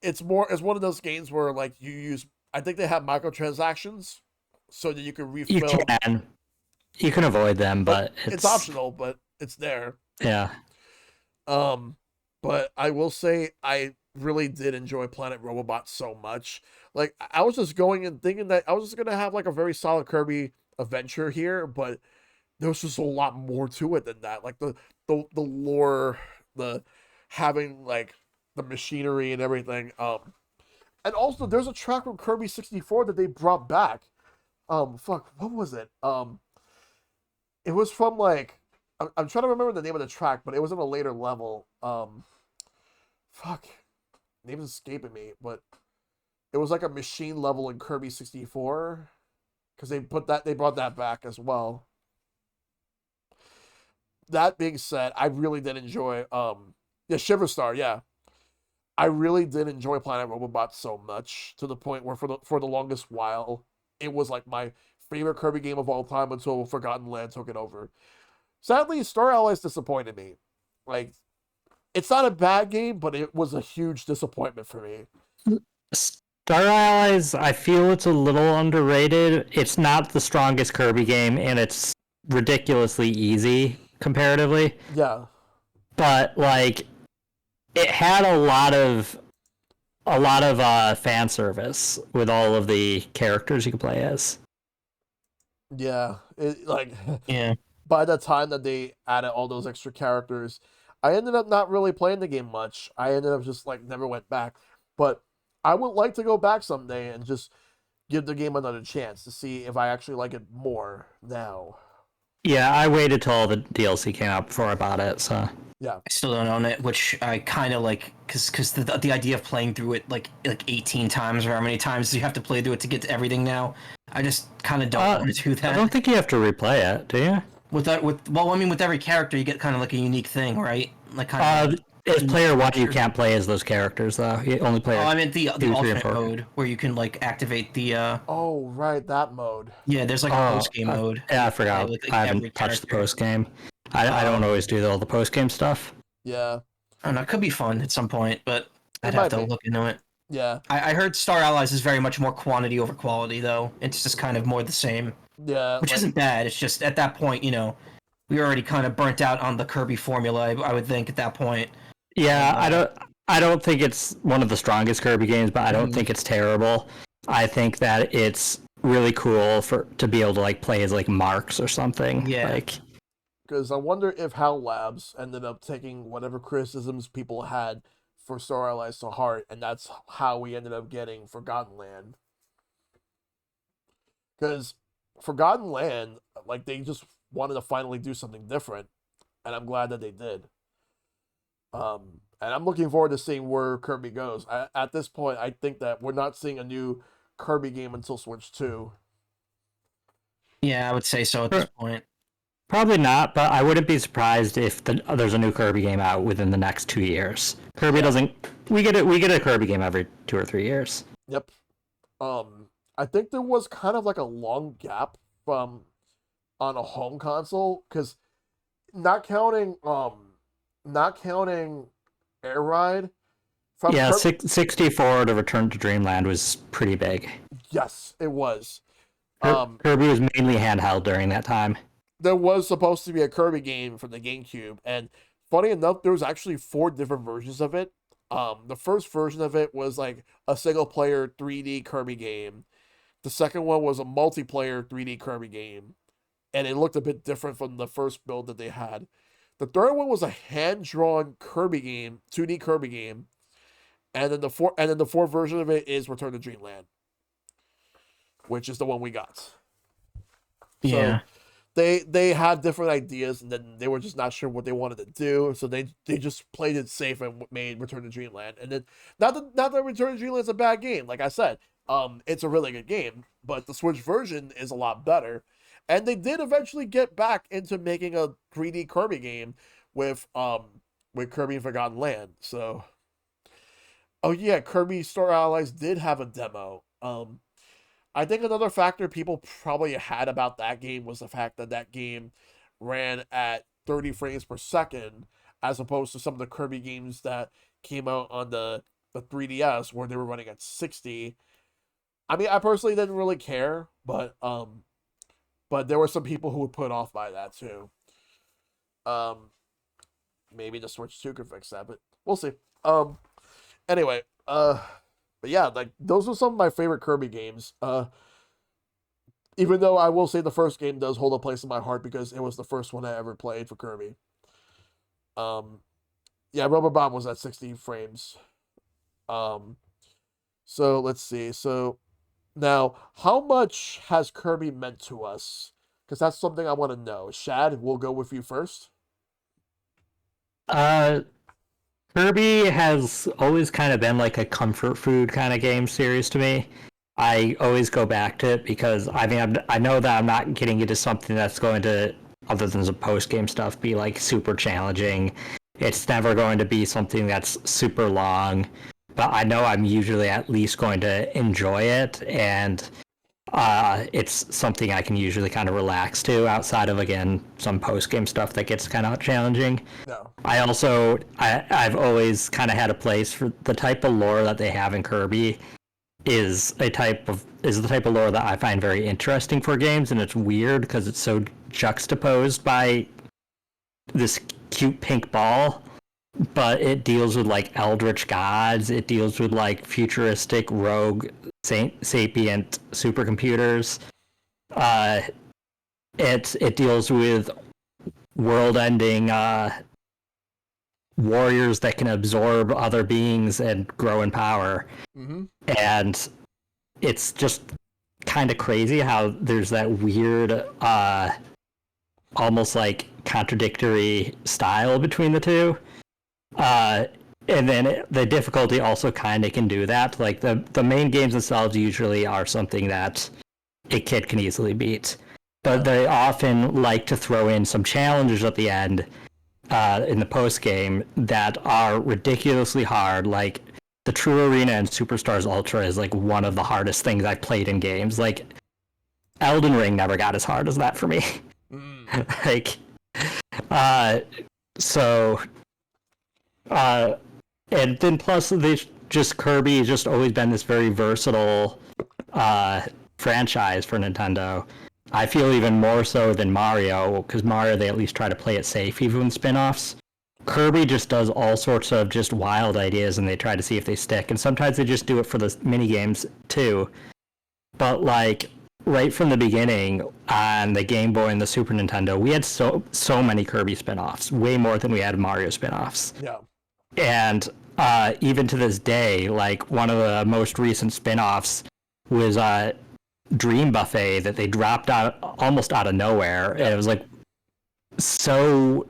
it's one of those games where like you use. I think they have microtransactions so that you can You refill. you can avoid them, but it's optional, but it's there. Yeah. But I will say I really did enjoy Planet Robobot so much. Like I was just going and thinking that I was just gonna have like a very solid Kirby adventure here, but there was just a lot more to it than that. Like the lore, the having like the machinery and everything. And also there's a track from Kirby 64 that they brought back. Fuck, what was it? It was from like I'm trying to remember the name of the track, but it was in a later level. Fuck, name's escaping me, but it was like a machine level in Kirby 64 because they brought that back as well. That being said, I really did enjoy yeah, Shiverstar, yeah. I really did enjoy Planet Robobot so much to the point where for the longest while it was like my favorite Kirby game of all time until Forgotten Land took it over. Sadly, Star Allies disappointed me. Like, it's not a bad game, but it was a huge disappointment for me. Star Allies, I feel it's a little underrated. It's not the strongest Kirby game, and it's ridiculously easy comparatively. Yeah. But like, it had a lot of fan service with all of the characters you could play as. Yeah. It like Yeah. by the time that they added all those extra characters, I ended up not really playing the game much. I ended up just like never went back. But I would like to go back someday and just give the game another chance to see if I actually like it more now. Yeah, I waited till all the DLC came out before I bought it, so. Yeah. I still don't own it, which I kind of like, because the idea of playing through it like 18 times or how many times you have to play through it to get to everything now, I just kind of don't want to do that. I don't think you have to replay it, do you? With every character you get kind of like a unique thing, right? Like kind of. As player one, you can't play as those characters though. You only play. Oh, I meant the two, alternate mode where you can like activate the. Oh right, that mode. Yeah, there's like a post game mode. Yeah, I forgot. Like I haven't touched the post game. I don't always do all the post game stuff. Yeah. I don't know. It could be fun at some point, but I'd have to look into it. Yeah. I heard Star Allies is very much more quantity over quality, though. It's just kind of more the same. Yeah. Which isn't bad. It's just at that point, we already kind of burnt out on the Kirby formula. I would think at that point. Yeah, I don't think it's one of the strongest Kirby games, but I don't think it's terrible. I think that it's really cool to be able to like play as like Marks or something. Yeah. Because I wonder if HAL Labs ended up taking whatever criticisms people had for Star Allies to heart, and that's how we ended up getting Forgotten Land. Because Forgotten Land, like, they just wanted to finally do something different, and I'm glad that they did. And I'm looking forward to seeing where Kirby goes. At this point, I think that we're not seeing a new Kirby game until Switch 2. Yeah, I would say so at this point. Probably not, but I wouldn't be surprised if there's a new Kirby game out within the next 2 years. Kirby doesn't. We get a Kirby game every 2 or 3 years. Yep. I think there was kind of like a long gap from on a home console because not counting Air Ride. 64 to Return to Dreamland was pretty big. Yes, it was. Kirby was mainly handheld during that time. There was supposed to be a Kirby game from the GameCube, and funny enough, there was actually 4 different versions of it. The first version of it was like a single-player 3D Kirby game. The second one was a multiplayer 3D Kirby game, and it looked a bit different from the first build that they had. The third one was a hand-drawn Kirby game, 2D Kirby game, and then the fourth version of it is Return to Dreamland, which is the one we got. Yeah. So, they had different ideas, and then they were just not sure what they wanted to do, so they just played it safe and made Return to Dreamland. And then not that Return to Dreamland is a bad game, like I said, it's a really good game, but the Switch version is a lot better. And they did eventually get back into making a 3D Kirby game with Kirby and Forgotten Land. So, oh yeah, Kirby Star Allies did have a demo. I think another factor people probably had about that game was the fact that game ran at 30 frames per second as opposed to some of the Kirby games that came out on the 3DS where they were running at 60. I mean, I personally didn't really care, but there were some people who were put off by that too. Maybe the Switch 2 could fix that, but we'll see. Anyway, but yeah, like those are some of my favorite Kirby games. Even though I will say the first game does hold a place in my heart because it was the first one I ever played for Kirby. Yeah, Rubber Bomb was at 60 frames. So let's see. So now, how much has Kirby meant to us? Because that's something I want to know. Shad, we'll go with you first. Kirby has always kind of been like a comfort food kind of game series to me. I always go back to it because I know that I'm not getting into something that's going to, other than some post game stuff, be like super challenging. It's never going to be something that's super long, but I know I'm usually at least going to enjoy it, and it's something I can usually kind of relax to outside of, again, some post-game stuff that gets kind of challenging. No. I've always kind of had a place for the type of lore that they have in Kirby is the type of lore that I find very interesting for games, and it's weird because it's so juxtaposed by this cute pink ball, but it deals with like eldritch gods, it deals with like futuristic rogue sapient supercomputers. It deals with world-ending warriors that can absorb other beings and grow in power. Mm-hmm. And it's just kind of crazy how there's that weird, almost like contradictory style between the two. And then the difficulty also kind of can do that. Like the main games themselves usually are something that a kid can easily beat, but they often like to throw in some challenges at the end in the post game that are ridiculously hard. Like the True Arena and Superstars Ultra is like one of the hardest things I've played in games. Like Elden Ring never got as hard as that for me. Like, and then plus Kirby has just always been this very versatile franchise for Nintendo. I feel even more so than Mario, because Mario, they at least try to play it safe even with spin-offs. Kirby just does all sorts of just wild ideas, and they try to see if they stick. And sometimes they just do it for the mini games too. But like right from the beginning on the Game Boy and the Super Nintendo, we had so many Kirby spin-offs, way more than we had Mario spin-offs. Yeah. And even to this day, like one of the most recent spin-offs was Dream Buffet that they dropped out almost out of nowhere. And it was like so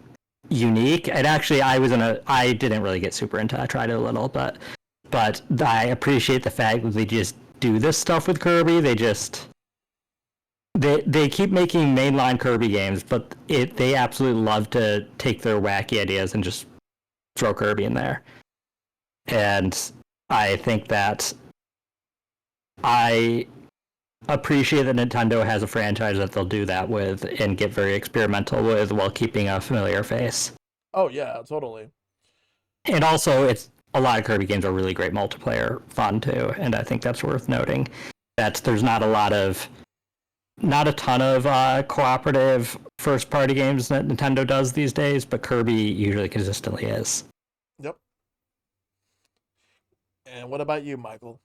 unique. And actually I didn't really get super into it. I tried it a little, but I appreciate the fact that they just do this stuff with Kirby. They keep making mainline Kirby games, but they absolutely love to take their wacky ideas and just throw Kirby in there. And I think that I appreciate that Nintendo has a franchise that they'll do that with and get very experimental with while keeping a familiar face. Oh yeah, totally. And also, a lot of Kirby games are really great multiplayer fun too, and I think that's worth noting. That there's not a ton of cooperative first-party games that Nintendo does these days, but Kirby usually consistently is. Yep. And what about you, Michael?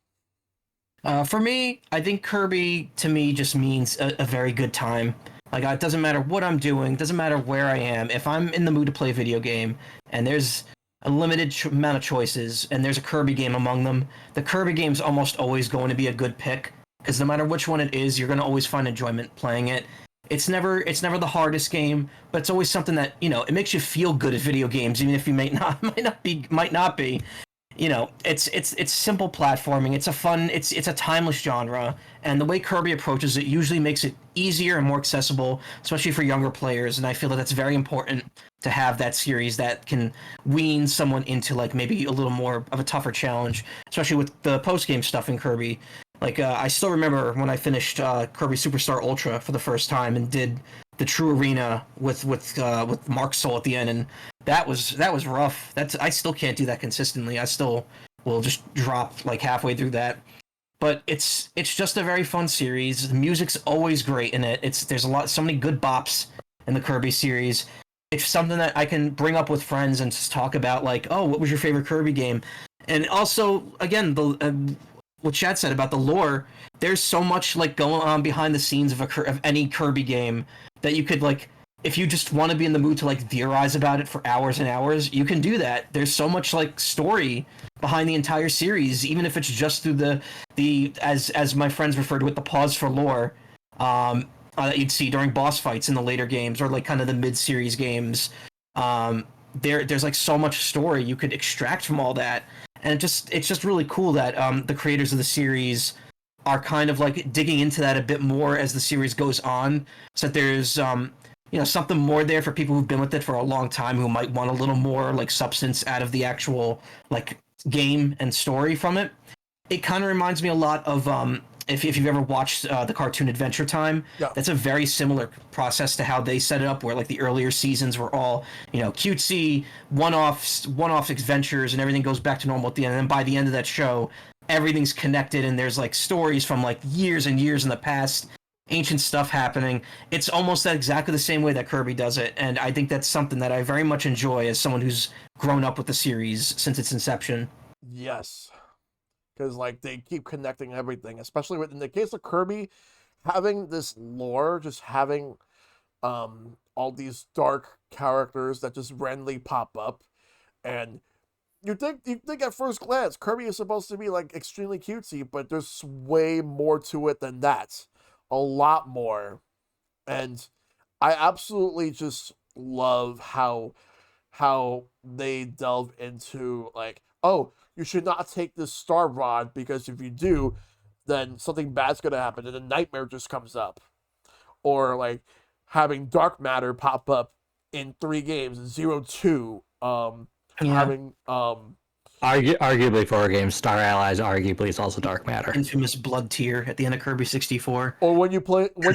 For me, I think Kirby, to me, just means a very good time. Like, it doesn't matter what I'm doing, it doesn't matter where I am. If I'm in the mood to play a video game, and there's a limited amount of choices, and there's a Kirby game among them, the Kirby game's almost always going to be a good pick. Because no matter which one it is, you're going to always find enjoyment playing it. It's never the hardest game, but it's always something that, it makes you feel good at video games, even if you might not be. It's simple platforming. It's a fun, it's a timeless genre, and the way Kirby approaches it usually makes it easier and more accessible, especially for younger players. And I feel that that's very important to have that series that can wean someone into like maybe a little more of a tougher challenge, especially with the post game stuff in Kirby. Like, I still remember when I finished Kirby Superstar Ultra for the first time and did the true arena with Mark's soul at the end, and that was rough. I still can't do that consistently. I still will just drop like halfway through that. But it's just a very fun series. The music's always great in it. There's so many good bops in the Kirby series. It's something that I can bring up with friends and just talk about, like, oh, what was your favorite Kirby game? And also, again, what Chad said about the lore. There's so much like going on behind the scenes of any Kirby game that you could, like, if you just want to be in the mood to like theorize about it for hours and hours, you can do that. There's so much like story behind the entire series, even if it's just through the as my friends referred to it, the pause for lore that you'd see during boss fights in the later games or like kind of the mid-series games. There's like so much story you could extract from all that, and it's just really cool that the creators of the series are kind of like digging into that a bit more as the series goes on, so that there's something more there for people who've been with it for a long time who might want a little more like substance out of the actual like game and story from it. It kind of reminds me a lot of if you've ever watched the cartoon Adventure Time. Yeah. That's a very similar process to how they set it up, where like the earlier seasons were all cutesy one-off adventures, and everything goes back to normal at the end. And then by the end of that show, everything's connected, and there's like stories from like years and years in the past, ancient stuff happening. It's almost exactly the same way that Kirby does it, and I think that's something that I very much enjoy as someone who's grown up with the series since its inception. Yes. Because, like, they keep connecting everything, especially in the case of Kirby, having this lore, just having all these dark characters that just randomly pop up, and you think at first glance Kirby is supposed to be like extremely cutesy, but there's way more to it than that, a lot more, and I absolutely just love how they delve into like, oh, you should not take this star rod because if you do, then something bad's gonna happen and a nightmare just comes up, or like having dark matter pop up in 3 games, 0-2, having arguably for a game, Star Allies arguably is also dark matter. Infamous blood tier at the end of Kirby 64. Or when you play Kirby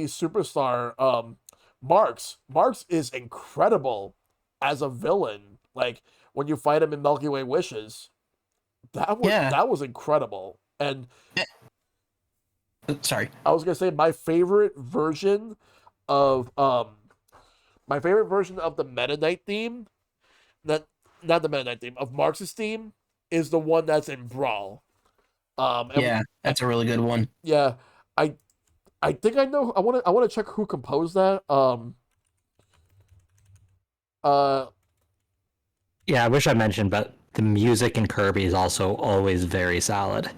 Superstar, Marks is incredible as a villain. Like when you fight him in Milky Way Wishes, that was incredible. And sorry, I was gonna say my favorite version of the Meta Knight theme, not the Meta Knight theme, of Marx's theme, is the one that's in Brawl. That's a really good one. Yeah, I think I know. I want to check who composed that. Yeah, I wish I mentioned, but the music in Kirby is also always very solid.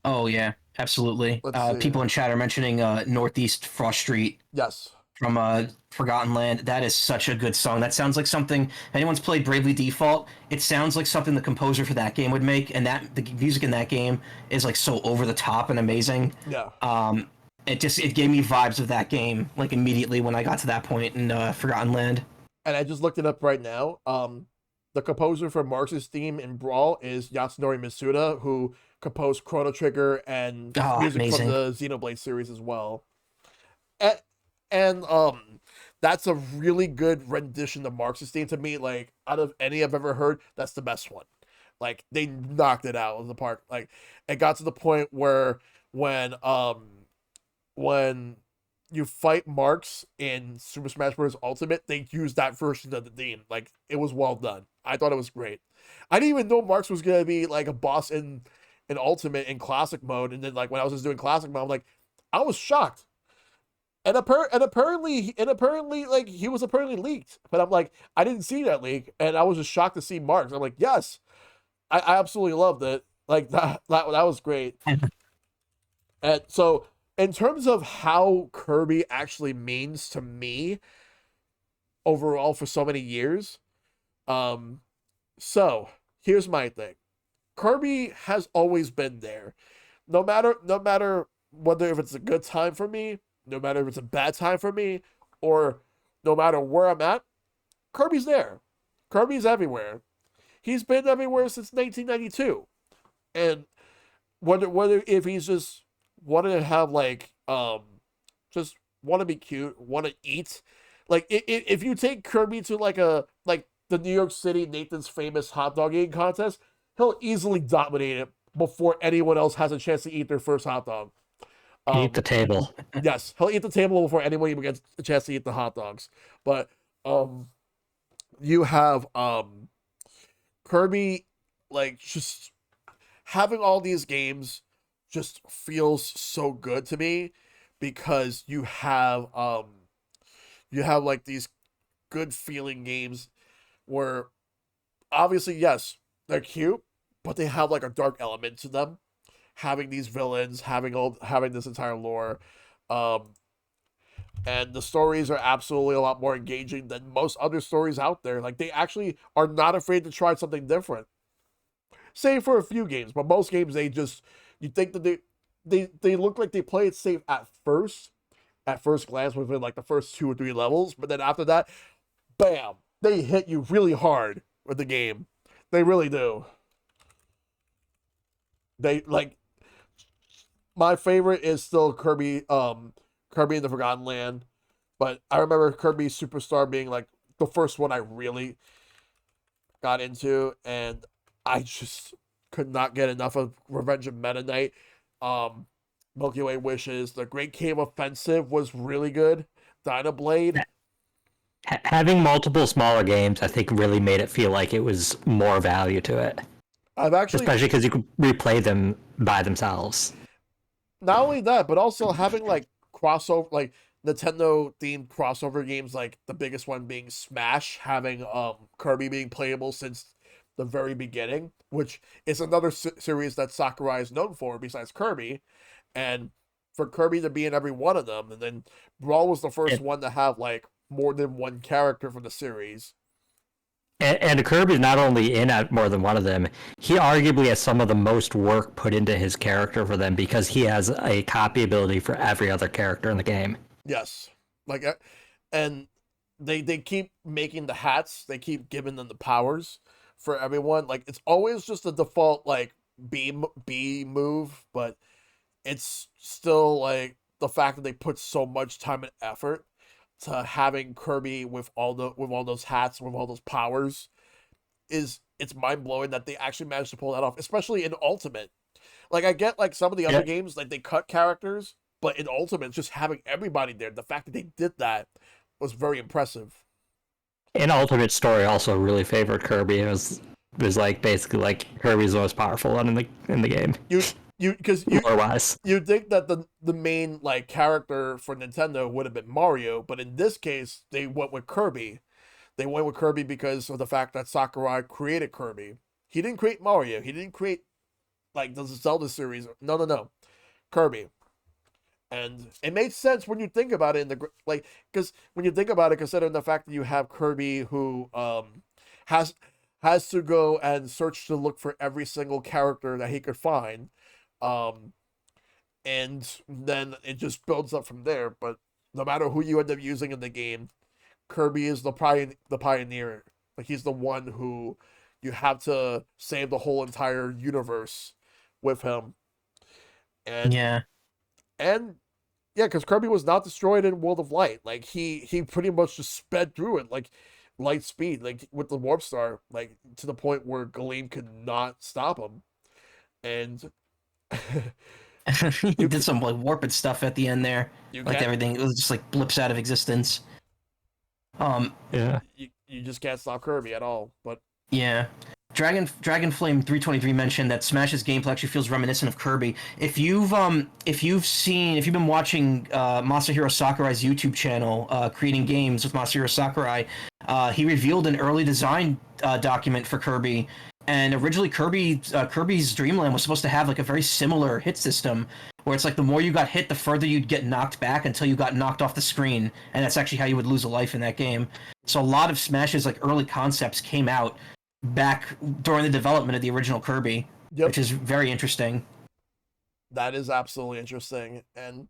Oh yeah, absolutely. People in chat are mentioning Northeast Frost Street. Yes. From Forgotten Land. That is such a good song. That sounds like something, if anyone's played Bravely Default, it sounds like something the composer for that game would make, and the music in that game is like so over the top and amazing. Yeah. It gave me vibes of that game like immediately when I got to that point in Forgotten Land. And I just looked it up right now. The composer for Marx's theme in Brawl is Yasunori Masuda, who composed Chrono Trigger and music amazing. from the Xenoblade series as well. And that's a really good rendition of Marx's theme to me. Like, out of any I've ever heard, that's the best one. Like, they knocked it out of the park. Like, it got to the point where when you fight Marx in Super Smash Bros. Ultimate, they used that version of the theme. Like, it was well done. I thought it was great. I didn't even know Marx was gonna be like a boss in Ultimate in Classic mode, and then like when I was just doing Classic mode, I'm like, I was shocked. And apparently, like he was apparently leaked, but I'm like, I didn't see that leak, and I was just shocked to see Marx. I'm like, yes, I absolutely loved it. Like that was great. And so, in terms of how Kirby actually means to me overall for so many years, so here's my thing. Kirby has always been there, no matter whether if it's a good time for me, no matter if it's a bad time for me, or no matter where I'm at, Kirby's there. Kirby's everywhere. He's been everywhere since 1992. And whether if he's just wanted to have like just want to be cute, want to eat. Like if you take Kirby to like the New York City Nathan's Famous hot dog eating contest, he'll easily dominate it before anyone else has a chance to eat their first hot dog. Eat the table. Yes, he'll eat the table before anyone even gets a chance to eat the hot dogs. But you have Kirby, like, just having all these games just feels so good to me because you have like these good feeling games where obviously, yes, they're cute, but they have like a dark element to them. Having these villains, having this entire lore, um, and the stories are absolutely a lot more engaging than most other stories out there. Like, they actually are not afraid to try something different. Save for a few games, but most games you think that they look like they play it safe at first glance within like the first 2 or 3 levels, but then after that, bam, they hit you really hard with the game. They really do. They like my favorite is still Kirby in the Forgotten Land, but I remember Kirby Superstar being like the first one I really got into, and I just could not get enough of Revenge of Meta Knight. Milky Way Wishes, the Great Cave Offensive was really good. Dynablade. Having multiple smaller games, I think, really made it feel like it was more value to it. I've actually, especially because you could replay them by themselves. Not only that, but also having like crossover, like Nintendo themed crossover games, like the biggest one being Smash, having Kirby being playable since the very beginning, which is another series that Sakurai is known for besides Kirby, and for Kirby to be in every one of them, and then Brawl was the first one to have like more than one character from the series. And Kirby's not only in at more than one of them, he arguably has some of the most work put into his character for them because he has a copy ability for every other character in the game. Yes. And they keep making the hats, they keep giving them the powers for everyone. Like, it's always just a default, like, B move, but it's still, like, the fact that they put so much time and effort to having Kirby with all those hats, with all those powers, it's mind-blowing that they actually managed to pull that off, especially in Ultimate. Like, I get, like, some of the other games, like, they cut characters, but in Ultimate, just having everybody there, the fact that they did that was very impressive. In Ultimate Story also really favored Kirby. It was like basically like Kirby's the most powerful one in the game. Lore-wise. You'd think that the main like character for Nintendo would have been Mario, but in this case they went with Kirby. They went with Kirby because of the fact that Sakurai created Kirby. He didn't create Mario. He didn't create like the Zelda series. No. Kirby. And it makes sense when you think about it because when you think about it, considering the fact that you have Kirby who has to go and search to look for every single character that he could find. And then it just builds up from there. But no matter who you end up using in the game, Kirby is the pioneer. Like, he's the one who you have to save the whole entire universe with him. And because Kirby was not destroyed in World of Light. Like, he pretty much just sped through it, like light speed, like with the Warp Star, like to the point where Galeem could not stop him. And he did some like warped stuff at the end there. Everything, it was just like blips out of existence. You just can't stop Kirby at all. But yeah. Dragon Flame 323 mentioned that Smash's gameplay actually feels reminiscent of Kirby. If you've been watching Masahiro Sakurai's YouTube channel, Creating Games with Masahiro Sakurai, he revealed an early design document for Kirby, and originally Kirby's Dreamland was supposed to have like a very similar hit system, where it's like the more you got hit, the further you'd get knocked back until you got knocked off the screen, and that's actually how you would lose a life in that game. So a lot of Smash's like early concepts came out back during the development of the original Kirby, which is very interesting. That is absolutely interesting, and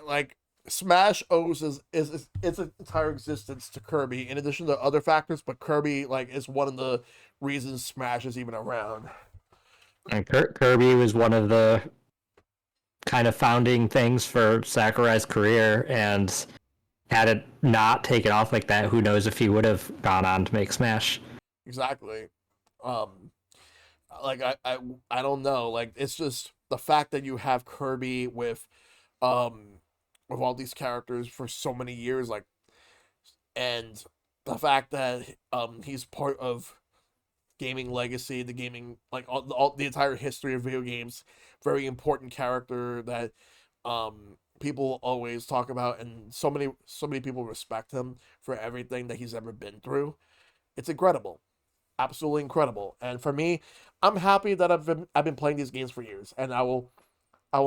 like Smash owes its entire existence to Kirby, in addition to other factors. But Kirby like is one of the reasons Smash is even around. And Kirby was one of the kind of founding things for Sakurai's career, and had it not taken off like that, who knows if he would have gone on to make Smash. Exactly. Like I don't know. Like it's just the fact that you have Kirby with all these characters for so many years, like, and the fact that he's part of gaming legacy, the gaming, like all the entire history of video games, very important character that people always talk about, and so many people respect him for everything that he's ever been through. It's incredible, absolutely incredible. And for me, I'm happy that I've been playing these games for years, and I will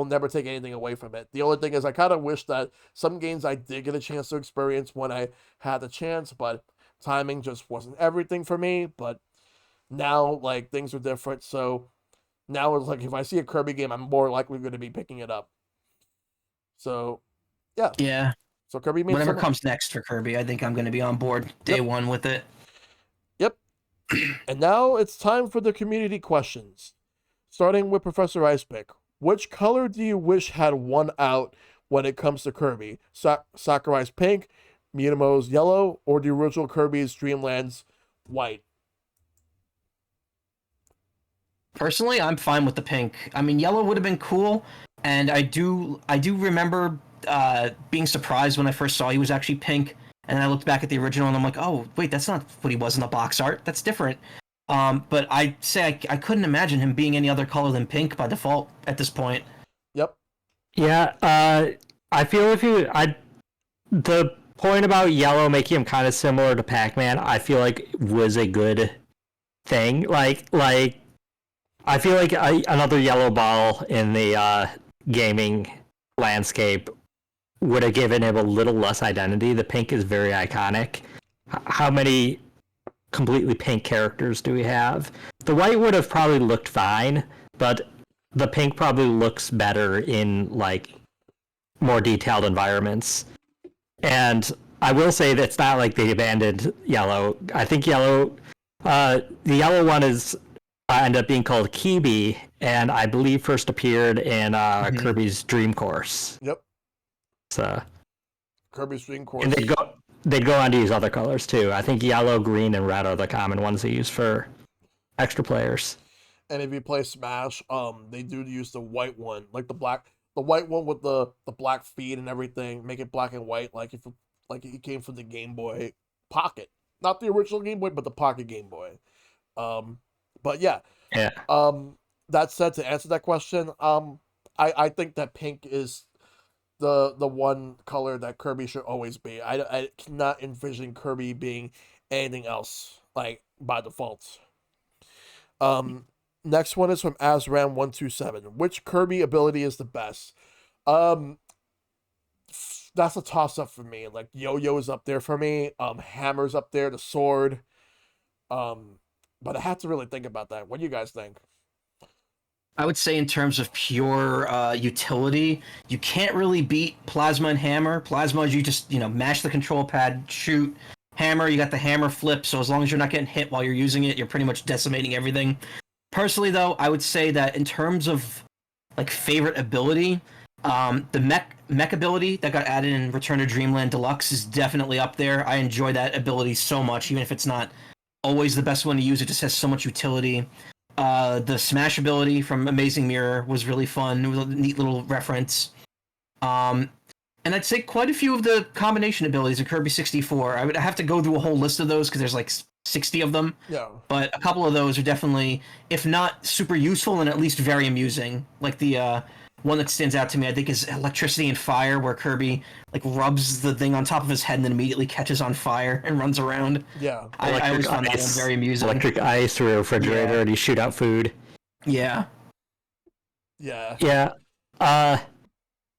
never take anything away from it. The only thing is, I kind of wish that some games I did get a chance to experience when I had the chance, but timing just wasn't everything for me. But now, like, things are different, so now it's like if I see a Kirby game, I'm more likely going to be picking it up. So, yeah. Yeah. So Kirby means Whatever so much. comes next for Kirby, I think I'm going to be on board day one with it. Yep. And now it's time for the community questions. Starting with Professor Icepick. Which color do you wish had won out when it comes to Kirby? Sakurai's pink, Miyamoto's yellow, or the original Kirby's Dreamland's white? Personally, I'm fine with the pink. I mean, yellow would have been cool, and I do remember being surprised when I first saw he was actually pink, and then I looked back at the original and I'm like, oh wait, that's not what he was in the box art. That's different. But I say I couldn't imagine him being any other color than pink by default at this point. Yep. Yeah, I feel the point about yellow making him kind of similar to Pac-Man, I feel like was a good thing. Like I feel like another yellow ball in the gaming landscape would have given him a little less identity. The pink is very iconic. How many completely pink characters do we have? The white would have probably looked fine, but the pink probably looks better in like more detailed environments. And I will say that it's not like they abandoned yellow. I think the yellow one is ended up being called Kirby, and I believe first appeared in Kirby's Dream Course. Yep. So Kirby's Dream Course. and they'd go on to use other colors too. I think yellow, green, and red are the common ones they use for extra players. And if you play Smash, they do use the white one, like the white one with the black feet and everything. Make it black and white, like it came from the Game Boy Pocket, not the original Game Boy, but the Pocket Game Boy. But yeah. Yeah. That said, to answer that question, I think that pink is the one color that Kirby should always be. I cannot envision Kirby being anything else, like, by default. Next one is from Azram127. Which Kirby ability is the best? That's a toss-up for me. Like, Yo-Yo is up there for me. Hammer's up there, the sword. But I have to really think about that. What do you guys think? I would say in terms of pure utility, you can't really beat Plasma and Hammer. Plasma is you just, mash the control pad, shoot. Hammer, you got the hammer flip, so as long as you're not getting hit while you're using it, you're pretty much decimating everything. Personally, though, I would say that in terms of, like, favorite ability, the mech ability that got added in Return to Dreamland Deluxe is definitely up there. I enjoy that ability so much, even if it's not always the best one to use. It just has so much utility. The Smash ability from Amazing Mirror was really fun. It was a neat little reference. And I'd say quite a few of the combination abilities in Kirby 64. I would have to go through a whole list of those because there's like 60 of them. Yeah. But a couple of those are definitely, if not super useful, and at least very amusing. Like the one that stands out to me, I think, is Electricity and Fire, where Kirby like rubs the thing on top of his head and then immediately catches on fire and runs around. Yeah. I always found that one very amusing. Electric ice through a refrigerator and you shoot out food. Yeah. Yeah. Yeah.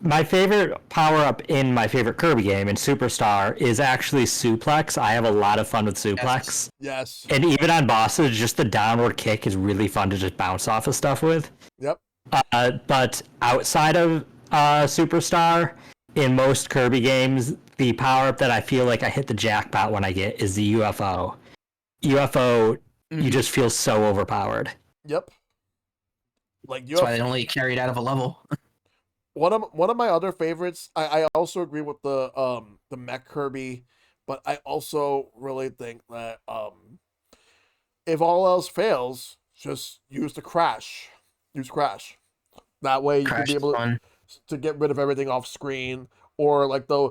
My favorite power-up in my favorite Kirby game, in Superstar, is actually Suplex. I have a lot of fun with Suplex. Yes. And even on bosses, just the downward kick is really fun to just bounce off of stuff with. Yep. But outside of Superstar, in most Kirby games, the power-up that I feel like I hit the jackpot when I get is the UFO. UFO, you just feel so overpowered. Yep. Like That's why they don't let you carry it out of a level. one of my other favorites. I also agree with the Mech Kirby, but I also really think that if all else fails, just use the crash. Use crash. That way you can Crash be is able fun. to get rid of everything off screen, or like the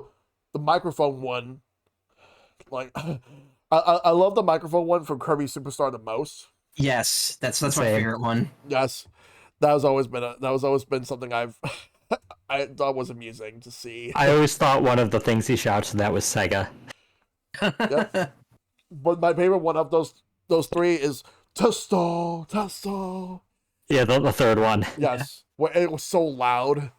microphone one. Like I love the microphone one from Kirby Superstar the most. Yes, that's my Same. favorite one. Yes, that was always been something I've I thought was amusing to see. I always thought one of the things he shouts that was Sega. Yep. But my favorite one of those three is Testo, Testo. Yeah, the third one. Yes, well, it was so loud.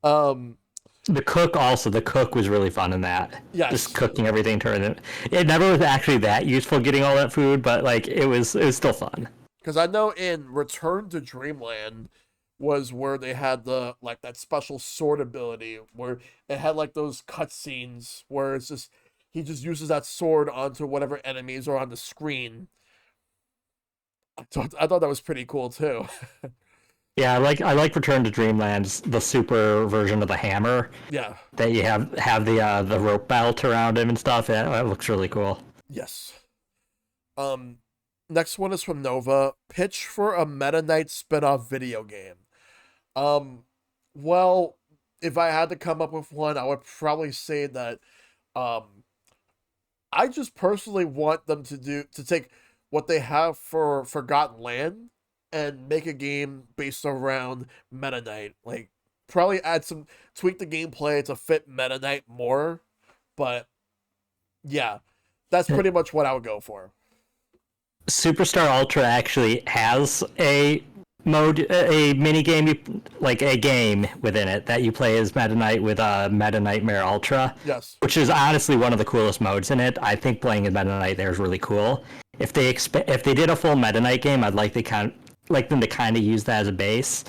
um, The cook was really fun in that. yes, Just cooking everything, turning it. It never was actually that useful getting all that food, but like it was still fun. because I know in Return to Dreamland was where they had the like that special sword ability where it had like those cutscenes where it's just he just uses that sword onto whatever enemies are on the screen. I thought that was pretty cool too. Yeah, I like Return to Dreamland's the super version of the hammer Yeah. that you have the rope belt around him and stuff. Yeah, that looks really cool. Yes. Next one is from Nova. Pitch for a Meta Knight spin-off video game. Well, if I had to come up with one, I would probably say that I just personally want them to take what they have for Forgotten Land and make a game based around Meta Knight. Like probably tweak the gameplay to fit Meta Knight more, but yeah, that's pretty much what I would go for. Superstar Ultra actually has a mini game, like a game within it that you play as Meta Knight with Meta Nightmare Ultra. Yes. Which is honestly one of the coolest modes in it. I think playing as Meta Knight there is really cool. If they did a full Meta Knight game, I'd like them to kind of use that as a base,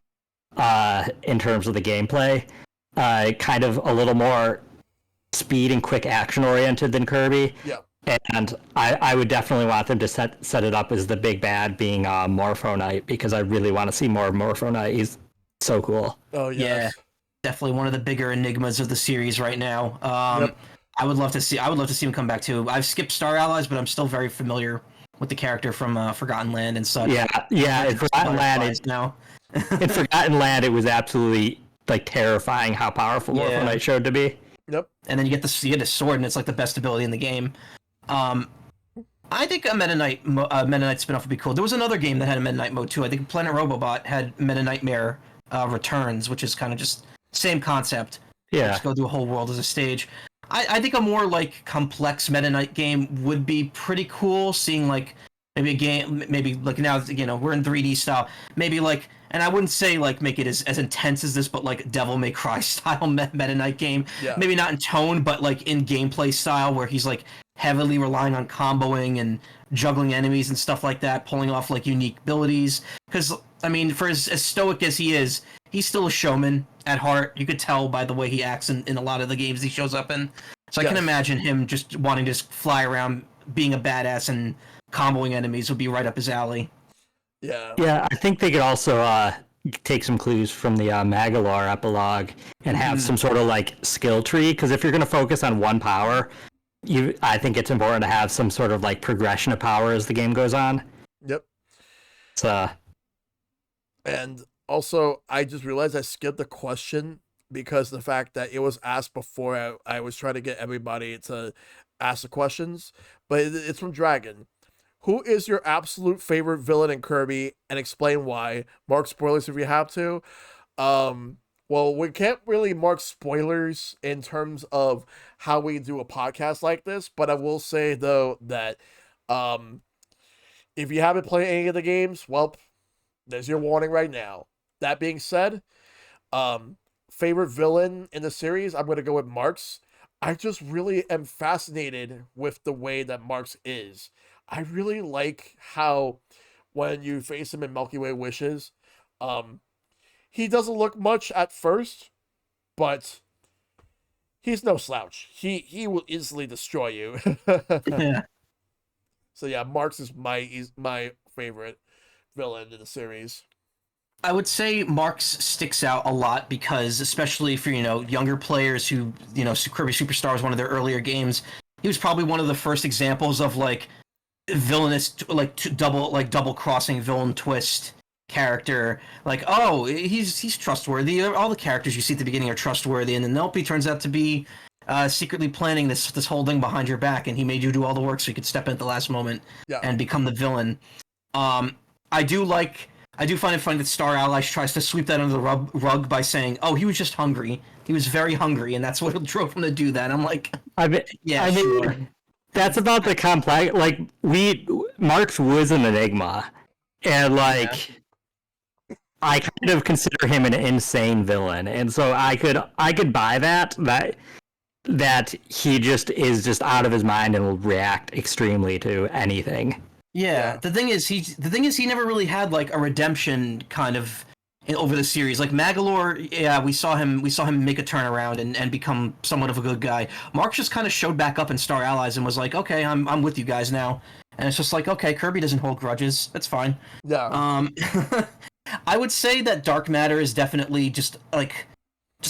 in terms of the gameplay. Kind of a little more speed and quick action oriented than Kirby. Yeah. And I would definitely want them to set it up as the big bad being Morpho Knight, because I really want to see more of Morpho Knight. He's so cool. Oh yes. Yeah. Definitely one of the bigger enigmas of the series right now. Yep. I would love to see him come back too. I've skipped Star Allies, but I'm still very familiar with the character from Forgotten Land and such. Yeah. In Forgotten Land, now. in Forgotten Land, it was absolutely like terrifying how powerful Morpho Knight showed to be. Yep. And then you get the sword, and it's like the best ability in the game. I think a Meta Knight spinoff would be cool. There was another game that had a Meta Knight mode too. I think Planet Robobot had Meta Nightmare Returns, which is kind of just same concept. Yeah. Just go through a whole world as a stage. I think a more like complex Meta Knight game would be pretty cool. Seeing like maybe a game, maybe like now we're in 3D style. Maybe like, and I wouldn't say like make it as intense as this, but like Devil May Cry style Meta Knight game. Yeah. Maybe not in tone, but like in gameplay style, where he's like heavily relying on comboing and juggling enemies and stuff like that, pulling off like unique abilities. Because I mean, for as stoic as he is, he's still a showman at heart. You could tell by the way he acts in a lot of the games he shows up in. So I can imagine him just wanting to just fly around, being a badass and comboing enemies would be right up his alley. Yeah. Yeah, I think they could also take some clues from the Magalore epilogue and have some sort of like skill tree. Because if you're going to focus on one power, I think it's important to have some sort of like progression of power as the game goes on. Yep. So, and also, I just realized I skipped the question because the fact that it was asked before I was trying to get everybody to ask the questions. But it's from Dragon. Who is your absolute favorite villain in Kirby, and explain why? Mark spoilers if you have to. Well, we can't really mark spoilers in terms of how we do a podcast like this, but I will say though that if you haven't played any of the games, well, there's your warning right now. That being said, favorite villain in the series, I'm going to go with Marks. I just really am fascinated with the way that Marks is. I really like how when you face him in Milky Way Wishes, he doesn't look much at first, but he's no slouch. He will easily destroy you. Yeah. So yeah, Marks is my favorite villain in the series. I would say Marks sticks out a lot because, especially for younger players who Kirby Superstar was one of their earlier games. He was probably one of the first examples of like villainous, like double crossing villain twist character. Like, oh, he's trustworthy. All the characters you see at the beginning are trustworthy, and then nope, he turns out to be secretly planning this whole thing behind your back, and he made you do all the work so you could step in at the last moment and become the villain. I do find it funny that Star Allies tries to sweep that under the rug by saying, "Oh, he was just hungry. He was very hungry, and that's what drove him to do that." I'm like, sure. That's about the complex. Like Marks was an enigma, and like I kind of consider him an insane villain, and so I could buy that he just is just out of his mind and will react extremely to anything. Yeah, the thing is he never really had like a redemption kind of over the series. Like Magalore, yeah, we saw him make a turnaround and become somewhat of a good guy. Mark just kind of showed back up in Star Allies and was like, okay, I'm with you guys now. And it's just like, okay, Kirby doesn't hold grudges. That's fine. Yeah. I would say that Dark Matter is definitely just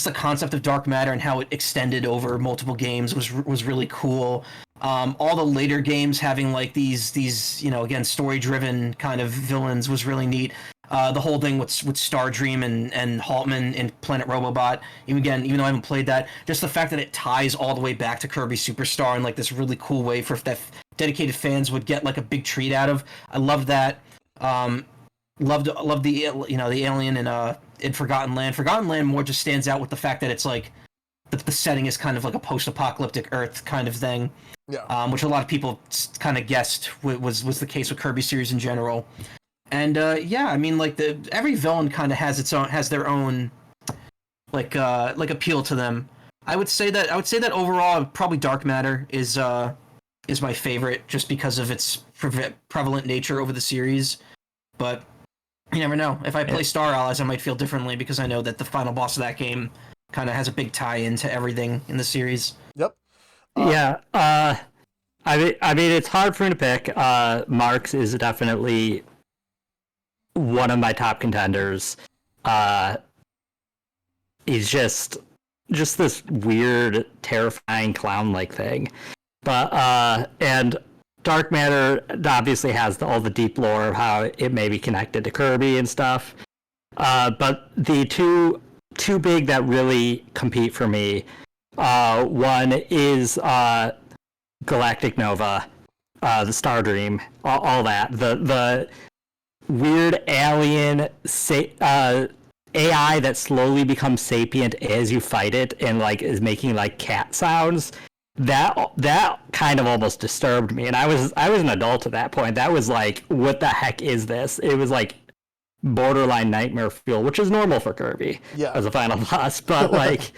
the concept of dark matter and how it extended over multiple games was really cool. All the later games having like these again story driven kind of villains was really neat. The whole thing with Stardream and Haltman in Planet Robobot, even though I haven't played that, just the fact that it ties all the way back to Kirby Superstar in like this really cool way for that dedicated fans would get like a big treat out of. I loved that. Loved the the alien in Forgotten Land. Forgotten Land more just stands out with the fact that it's like the setting is kind of like a post-apocalyptic Earth kind of thing. Yeah. Which a lot of people kind of guessed was the case with Kirby series in general. And I mean like every villain kind of has their own like appeal to them. I would say that overall probably Dark Matter is my favorite just because of its prevalent nature over the series. But you never know. If I play Star Allies, I might feel differently because I know that the final boss of that game kind of has a big tie-in to everything in the series. Yep. I mean, it's hard for me to pick. Marks is definitely one of my top contenders. He's just this weird, terrifying clown-like thing. But and Dark Matter obviously has all the deep lore of how it may be connected to Kirby and stuff. But the two big that really compete for me, one is Galactic Nova, the Stardream, all that. The weird alien AI that slowly becomes sapient as you fight it and like is making like cat sounds. That kind of almost disturbed me, and I was an adult at that point. That was like, what the heck is this? It was like borderline nightmare fuel, which is normal for Kirby as a final boss. But like,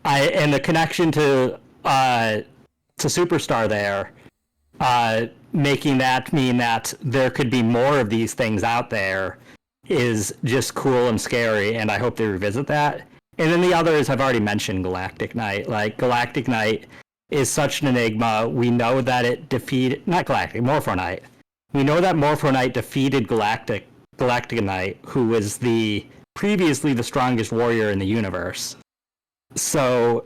and the connection to Superstar there, making that mean that there could be more of these things out there is just cool and scary, and I hope they revisit that. And then the others I've already mentioned, Galactic Knight. Like Galactic Knight is such an enigma. We know that it defeated Morpho Knight. We know that Morpho Knight defeated Galactic Knight, who was previously the strongest warrior in the universe. So,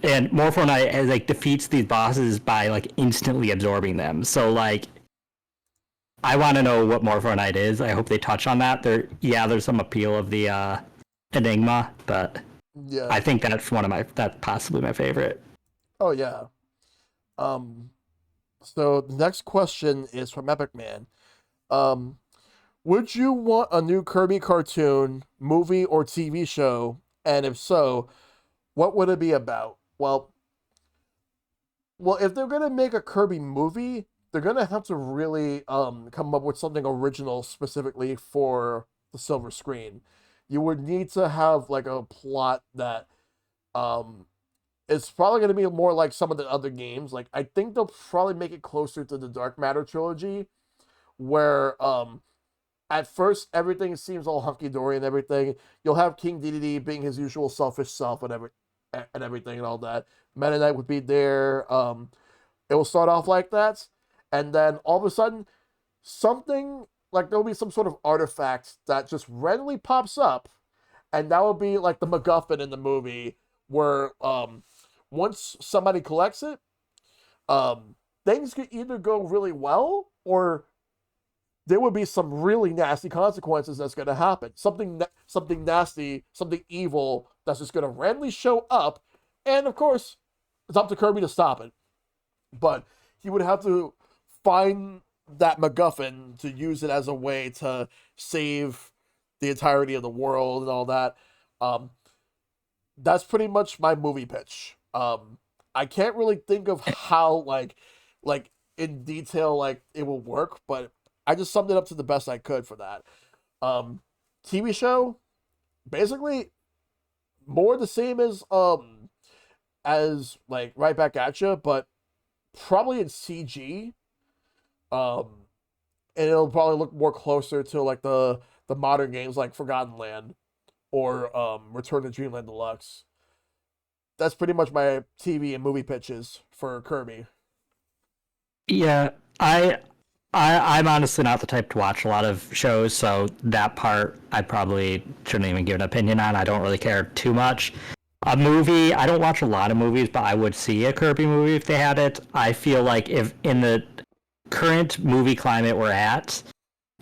and Morpho Knight like defeats these bosses by like instantly absorbing them. So like, I want to know what Morpho Knight is. I hope they touch on that. There's some appeal of the enigma, but I think that's possibly my favorite. Oh yeah. So the next question is from Epic Man. Would you want a new Kirby cartoon, movie, or TV show? And if so, what would it be about? Well, if they're gonna make a Kirby movie, they're gonna have to really come up with something original specifically for the silver screen. You would need to have like a plot that it's probably going to be more like some of the other games. Like, I think they'll probably make it closer to the Dark Matter trilogy, where at first everything seems all hunky-dory and everything. You'll have King Dedede being his usual selfish self and everything and all that. Meta Knight would be there. It will start off like that, and then all of a sudden, something like there'll be some sort of artifact that just randomly pops up, and that will be like the MacGuffin in the movie, where once somebody collects it, things could either go really well, or there would be some really nasty consequences that's going to happen. Something nasty, something evil that's just going to randomly show up, and of course, it's up to Kirby to stop it. But he would have to find that MacGuffin to use it as a way to save the entirety of the world and all that. Um, that's pretty much my movie pitch. I can't really think of how like in detail like it will work, but I just summed it up to the best I could for that. Um, TV show, basically more the same as like Right Back at You, but probably in CG. Um, and it'll probably look more closer to like the modern games like Forgotten Land or Return to Dreamland Deluxe. That's pretty much my TV and movie pitches for Kirby. Yeah, I'm honestly not the type to watch a lot of shows, so that part I probably shouldn't even give an opinion on. I don't really care too much. A movie, I don't watch a lot of movies, but I would see a Kirby movie if they had it. I feel like if in the current movie climate we're at,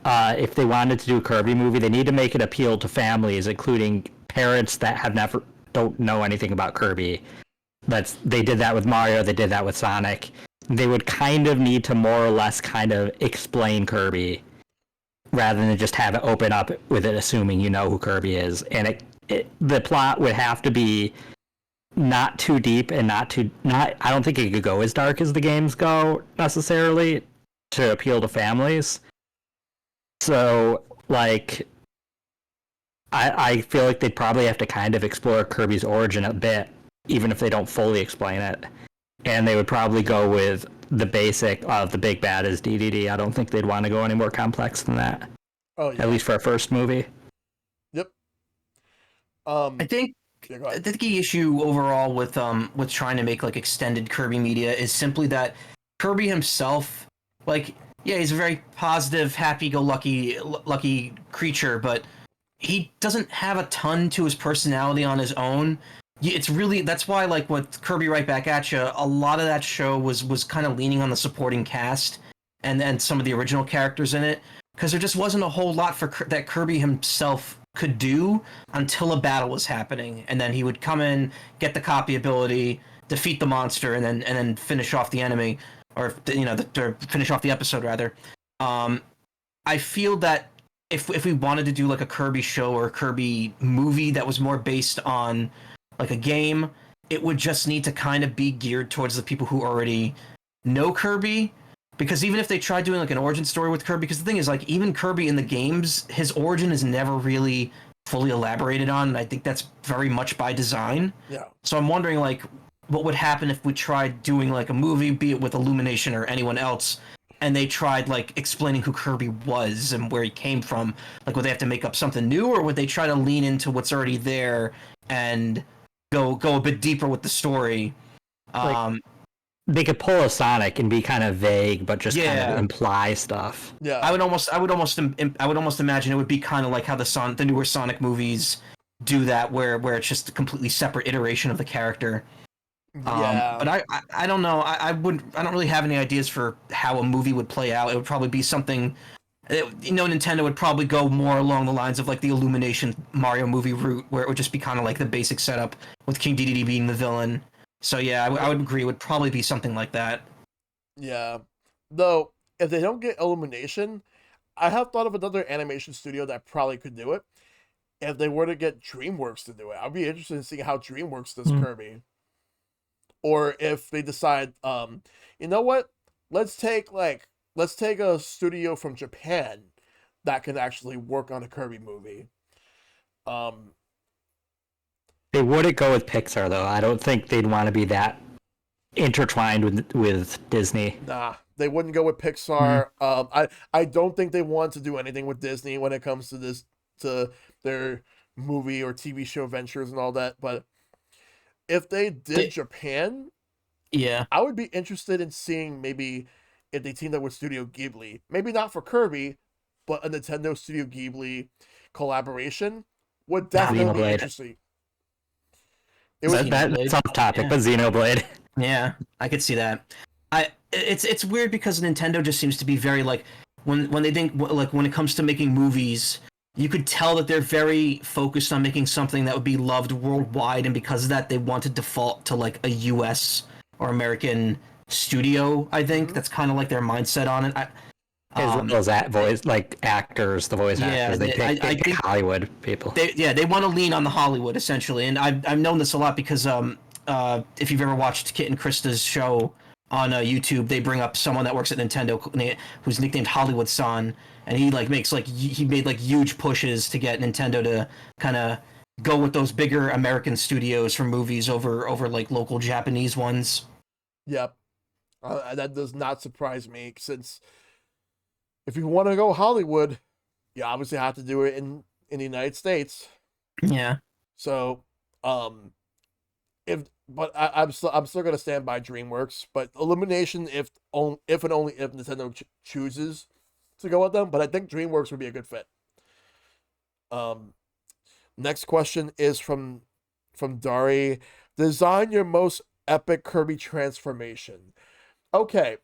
if they wanted to do a Kirby movie, they need to make it appeal to families, including parents that have never don't know anything about Kirby. They did that with Mario, they did that with Sonic. They would kind of need to more or less kind of explain Kirby rather than just have it open up with it assuming you know who Kirby is. And the plot would have to be not too deep and not I don't think it could go as dark as the games go necessarily to appeal to families. So like I feel like they'd probably have to kind of explore Kirby's origin a bit, even if they don't fully explain it. And they would probably go with the basic of the big bad is DDD. I don't think they'd want to go any more complex than that. Oh yeah. At least for a first movie. Yep. I think yeah, the key issue overall with trying to make like extended Kirby media is simply that Kirby himself, like, yeah, he's a very positive, happy-go-lucky creature, but he doesn't have a ton to his personality on his own. It's really, that's why, like, with Kirby Right Back at You, a lot of that show was kind of leaning on the supporting cast and some of the original characters in it, because there just wasn't a whole lot that Kirby himself could do until a battle was happening, and then he would come in, get the copy ability, defeat the monster, and then finish off the enemy, or or finish off the episode rather. I feel that if we wanted to do like a Kirby show or a Kirby movie that was more based on like a game, it would just need to kind of be geared towards the people who already know Kirby. Because even if they tried doing like an origin story with Kirby, because the thing is, like, even Kirby in the games, his origin is never really fully elaborated on, and I think that's very much by design. Yeah. So I'm wondering, like, what would happen if we tried doing like a movie, be it with Illumination or anyone else, and they tried like explaining who Kirby was and where he came from. Like, would they have to make up something new, or would they try to lean into what's already there and go a bit deeper with the story? They could pull a Sonic and be kind of vague, but just kind of imply stuff. Yeah. I would almost imagine it would be kind of like how the newer Sonic movies do that, where it's just a completely separate iteration of the character. Yeah. But I don't know. I don't really have any ideas for how a movie would play out. It would probably be something. Nintendo would probably go more along the lines of like the Illumination Mario movie route, where it would just be kind of like the basic setup with King Dedede being the villain. So yeah, I would agree. It would probably be something like that. Yeah. Though, if they don't get Illumination, I have thought of another animation studio that probably could do it. If they were to get DreamWorks to do it, I'd be interested in seeing how DreamWorks does Kirby. Or if they decide, you know what? Let's take a studio from Japan that can actually work on a Kirby movie. They wouldn't go with Pixar though. I don't think they'd want to be that intertwined with Disney. Nah, they wouldn't go with Pixar. I don't think they want to do anything with Disney when it comes to their movie or TV show ventures and all that. But if they did Japan, yeah, I would be interested in seeing maybe if they teamed up with Studio Ghibli. Maybe not for Kirby, but a Nintendo Studio Ghibli collaboration would definitely be Xenoblade. interesting. It was Xenoblade. That's off topic, Yeah. but Xenoblade. Yeah, I could see that. It's weird because Nintendo just seems to be very like when they think like when it comes to making movies, you could tell that they're very focused on making something that would be loved worldwide, and because of that, they want to default to like a U.S. or American studio. I think that's kind of like their mindset on it. As well as that voice, like actors, the voice actors, they pick Hollywood people. They want to lean on the Hollywood essentially, and I've known this a lot because if you've ever watched Kit and Krista's show on YouTube, they bring up someone that works at Nintendo who's nicknamed Hollywood San, and he like makes like he made like huge pushes to get Nintendo to kind of go with those bigger American studios for movies over like local Japanese ones. Yep. That does not surprise me, since if you want to go Hollywood, you obviously have to do it in the United States. Yeah. So, I'm still gonna stand by DreamWorks, but Illumination if and only if Nintendo chooses to go with them. But I think DreamWorks would be a good fit. Next question is from Dari. Design your most epic Kirby transformation. Okay,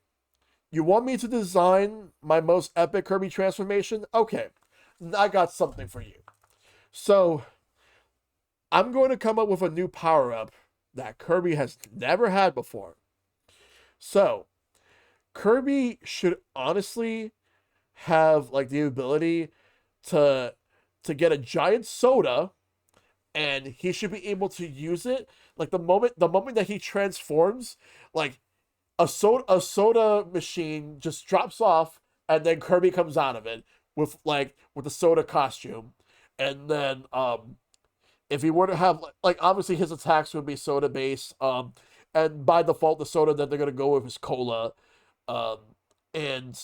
you want me to design my most epic Kirby transformation? Okay, I got something for you. So, I'm going to come up with a new power-up that Kirby has never had before. So, Kirby should honestly have like the ability to get a giant soda, and he should be able to use it like the moment that he transforms, like a soda machine just drops off, and then Kirby comes out of it with the soda costume. And then if he were to have like obviously his attacks would be soda based, and by default the soda that they're gonna go with is cola. And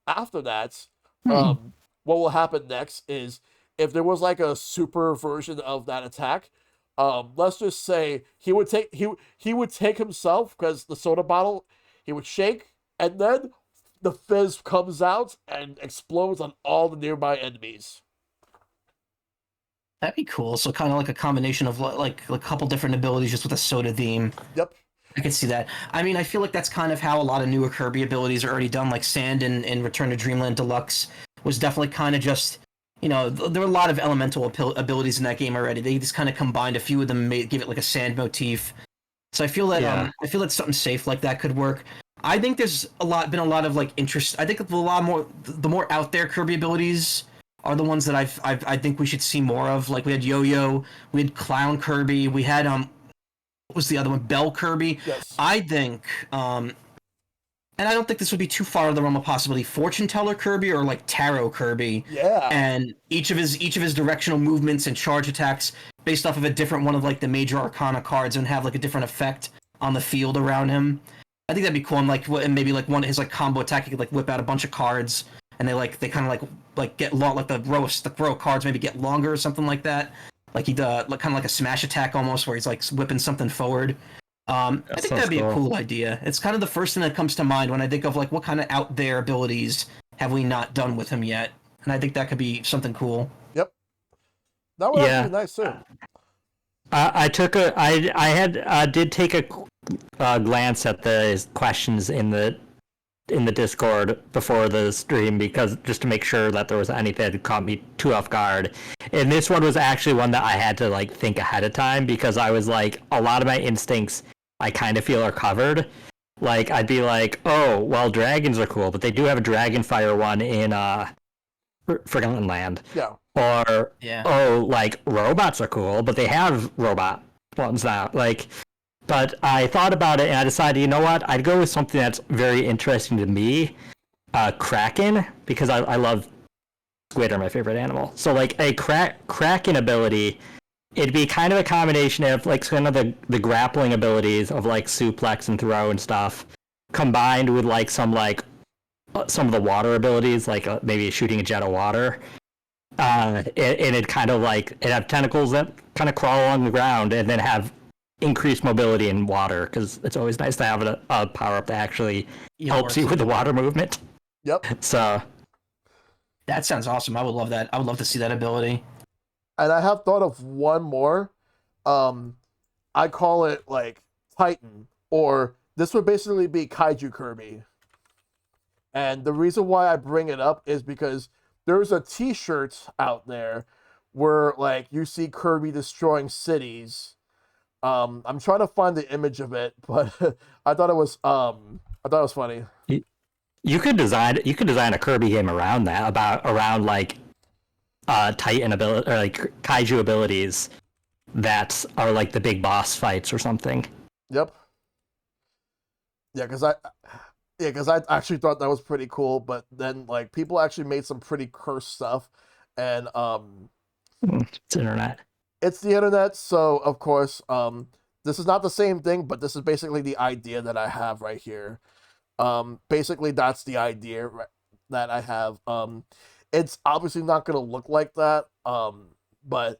after that, what will happen next is if there was like a super version of that attack, let's just say he would take himself, because the soda bottle, he would shake, and then the fizz comes out and explodes on all the nearby enemies. That'd be cool. So kind of like a combination of like a couple different abilities just with a soda theme. Yep. I can see that. I mean, I feel like that's kind of how a lot of newer Kirby abilities are already done. Like Sand in Return to Dreamland Deluxe was definitely kind of just, there were a lot of elemental abilities in that game already. They just kind of combined a few of them, give it like a sand motif. So I feel that something safe like that could work. I think there's been a lot of like interest. I think the more out there Kirby abilities are the ones that I think we should see more of. Like we had Yo-Yo, we had Clown Kirby, we had what was the other one? Bell Kirby. Yes. I think, and I don't think this would be too far of the realm of possibility. Fortune Teller Kirby or like Tarot Kirby. Yeah. And each of his directional movements and charge attacks based off of a different one of like the major Arcana cards and have like a different effect on the field around him. I think that'd be cool. And maybe like one of his like combo attack, he could like whip out a bunch of cards, and they kind of like get long, like the row of cards maybe get longer or something like that. Like he kind of like a smash attack almost, where he's like whipping something forward. I think that'd be a cool idea. It's kind of the first thing that comes to mind when I think of like what kind of out there abilities have we not done with him yet, and I think that could be something cool. Yep. That would actually be nice too. I did take a glance at the questions in the Discord before the stream, because just to make sure that there was anything that caught me too off guard. And this one was actually one that I had to like think ahead of time, because I was like, a lot of my instincts I kind of feel are covered. Like I'd be like, oh well, dragons are cool, but they do have a Dragonfire one in Forgotten Land. Yeah. Or oh, like robots are cool, but they have robot ones now. Like, but I thought about it and I decided, you know what? I'd go with something that's very interesting to me, Kraken, because I love squid, are my favorite animal. So like a Kraken ability, it'd be kind of a combination of like kind of the grappling abilities of like suplex and throw and stuff, combined with like some of the water abilities, like maybe shooting a jet of water. And it kind of like it have tentacles that kind of crawl along the ground and then have increased mobility in water, because it's always nice to have a power up that actually helps you with the water movement. Yep. So That sounds awesome. I would love that. I would love to see that ability. And I have thought of one more. Um, I call it like Titan, or this would basically be Kaiju Kirby. And the reason why I bring it up is because there's a T-shirt out there where like you see Kirby destroying cities. I'm trying to find the image of it, but I thought it was funny. You could design a Kirby game around that, around like Titan ability or like kaiju abilities that are like the big boss fights or something. Yep. Yeah, because I actually thought that was pretty cool, but then like people actually made some pretty cursed stuff, and It's internet. it's the internet, so of course this is not the same thing, but this is basically the idea that I have right here. Basically that's the idea that I have. It's obviously not gonna look like that, but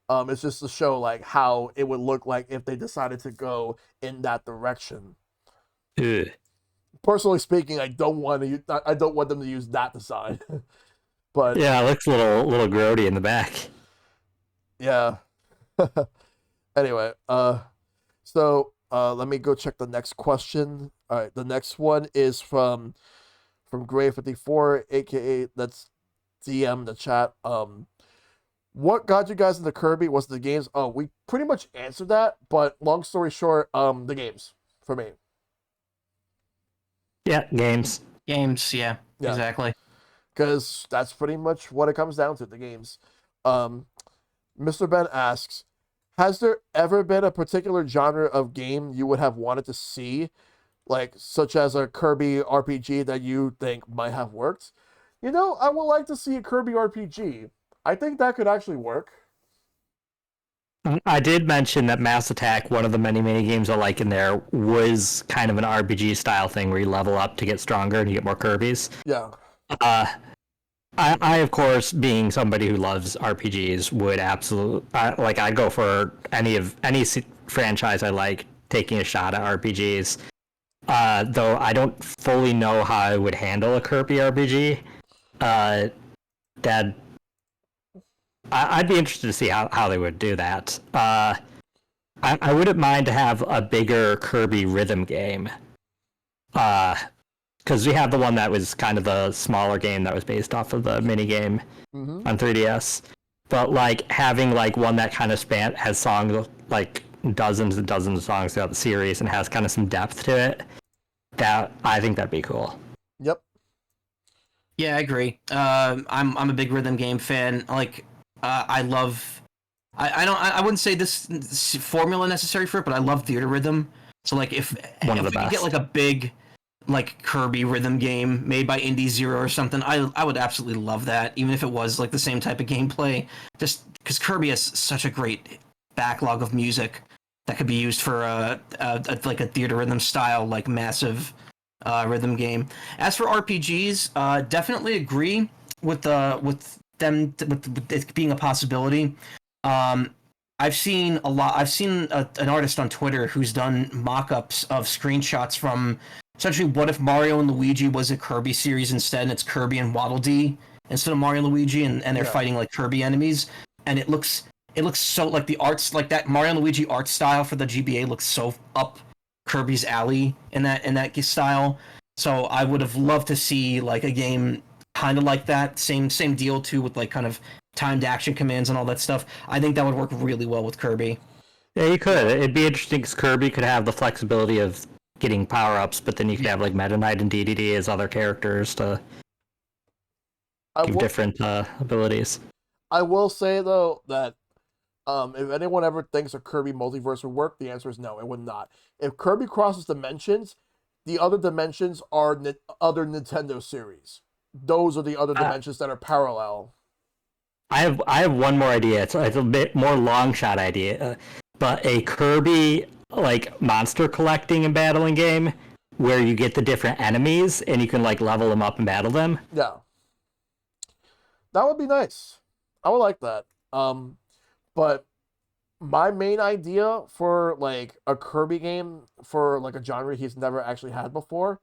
it's just to show like how it would look like if they decided to go in that direction. Ugh. Personally speaking, I don't want them to use that design. But Yeah, it looks a little grody in the back. yeah. Anyway, let me go check the next question. All right, the next one is from Gray54, aka let's DM the chat. What got you guys into Kirby? Was the games? Oh, we pretty much answered that, but long story short, the games for me. Yeah, games. Games, yeah, Yeah. exactly. Because that's pretty much what it comes down to, the games. Mr. Ben asks, has there ever been a particular genre of game you would have wanted to see, like such as a Kirby RPG that you think might have worked? You know, I would like to see a Kirby RPG. I think that could actually work. I did mention that Mass Attack, one of the many games I like in there, was kind of an RPG style thing where you level up to get stronger and you get more Kirby's. Yeah. Uh, I of course, being somebody who loves RPGs, would absolutely like. I'd go for any franchise I like, taking a shot at RPGs. Though I don't fully know how I would handle a Kirby RPG. That I'd be interested to see how they would do that. I wouldn't mind to have a bigger Kirby rhythm game. Because we have the one that was kind of the smaller game that was based off of the mini game on 3DS. But like having like one that kind of has songs, like dozens and dozens of songs throughout the series, and has kind of some depth to it. That I think that'd be cool. Yep. Yeah, I agree. I'm a big rhythm game fan. Like, I love. I wouldn't say this formula necessary for it, but I love theater rhythm. So like if One of we the could get best. like a big like Kirby rhythm game made by Indie Zero or something, I would absolutely love that, even if it was like the same type of gameplay. Just because Kirby has such a great backlog of music that could be used for like a theater rhythm style, like massive rhythm game. As for RPGs, definitely agree with with it being a possibility. I've seen a lot. I've seen an artist on Twitter who's done mock-ups of screenshots from essentially what if Mario and Luigi was a Kirby series instead, and it's Kirby and Waddle Dee instead of Mario and Luigi, and they're fighting like Kirby enemies, and it looks so like the arts, like that Mario and Luigi art style for the GBA looks so up Kirby's alley in that style. So I would have loved to see like a game kind of like that, same deal too, with like kind of timed action commands and all that stuff. I think that would work really well with Kirby. Yeah, you could. It'd be interesting because Kirby could have the flexibility of getting power-ups, but then you could have like Meta Knight and DDD as other characters to give different abilities. I will say though that if anyone ever thinks a Kirby multiverse would work, the answer is no, it would not. If Kirby crosses dimensions, the other dimensions are other Nintendo series. Those are the other dimensions that are parallel. I have one more idea. It's a bit more long shot idea, but a Kirby like monster collecting and battling game where you get the different enemies and you can like level them up and battle them. Yeah, that would be nice. I would like that. But my main idea for like a Kirby game for like a genre he's never actually had before,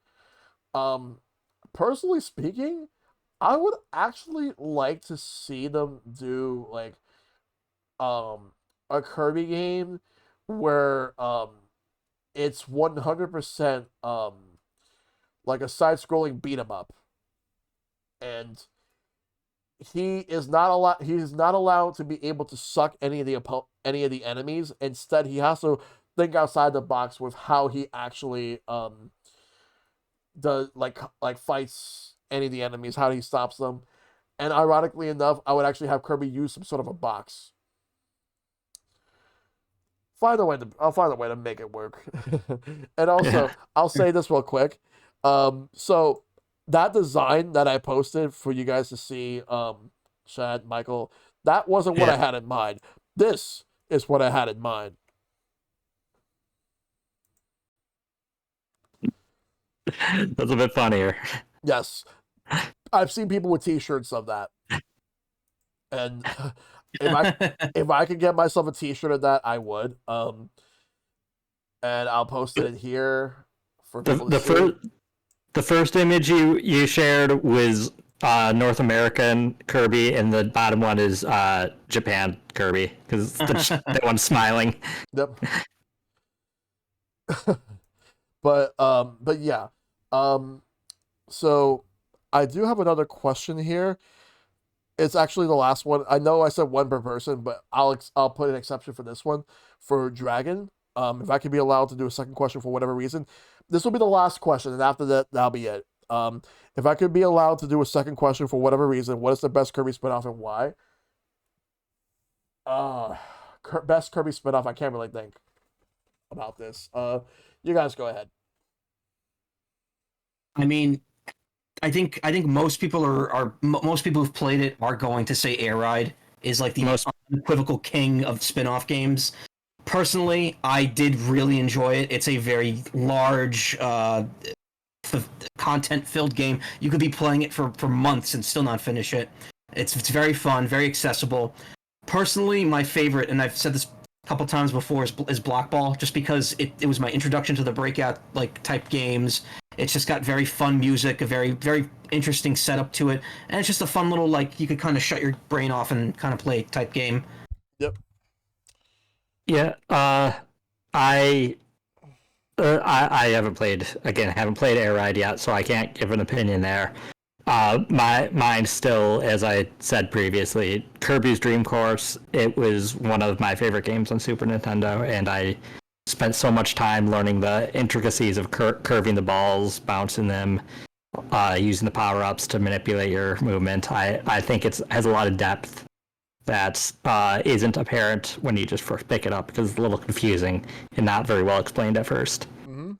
personally speaking, I would actually like to see them do like a Kirby game where it's 100% like a side-scrolling beat 'em up, and he's not allowed to be able to suck any of the enemies. Instead, he has to think outside the box with how he actually does like fights any of the enemies, how he stops them. And ironically enough, I would actually have Kirby use some sort of a box. I'll find a way to make it work. And also, Yeah. I'll say this real quick. So that design that I posted for you guys to see, Shad, Michael, that wasn't what I Yeah. had in mind. This is what I had in mind. That's a bit funnier. Yes, I've seen people with T-shirts of that, and if I could get myself a T-shirt of that, I would. And I'll post it in here for The people to the see. first the first image you shared was North American Kirby, and the bottom one is Japan Kirby because the one's smiling. Yep. But yeah. Um, so I do have another question here. It's actually the last one. I know I said one per person, but I'll put an exception for this one for Dragon. If I could be allowed to do a second question for whatever reason, this will be the last question, and after that, that'll be it. If I could be allowed to do a second question for whatever reason, what is the best Kirby spinoff and why? Uh, Best Kirby spinoff. I can't really think about this. You guys go ahead. I mean, I think most people most people who've played it are going to say Air Ride is like the Most unequivocal king of spin-off games. Personally, I did really enjoy it. It's a very large, content-filled game. You could be playing it for months and still not finish it. It's very fun, very accessible. Personally, my favorite, and I've said this a couple times before, is Block Ball, just because it was my introduction to the breakout like type games. It's just got very fun music, a very interesting setup to it, and it's just a fun little like you could kind of shut your brain off and kind of play type game. Yep. Yeah, I I haven't played Air Ride yet, so I can't give an opinion there. Mine still, as I said previously, Kirby's Dream Course. It was one of my favorite games on Super Nintendo, and I spent so much time learning the intricacies of curving the balls, bouncing them, using the power ups to manipulate your movement. I think it has a lot of depth that isn't apparent when you just first pick it up because it's a little confusing and not very well explained at first. Mm-hmm.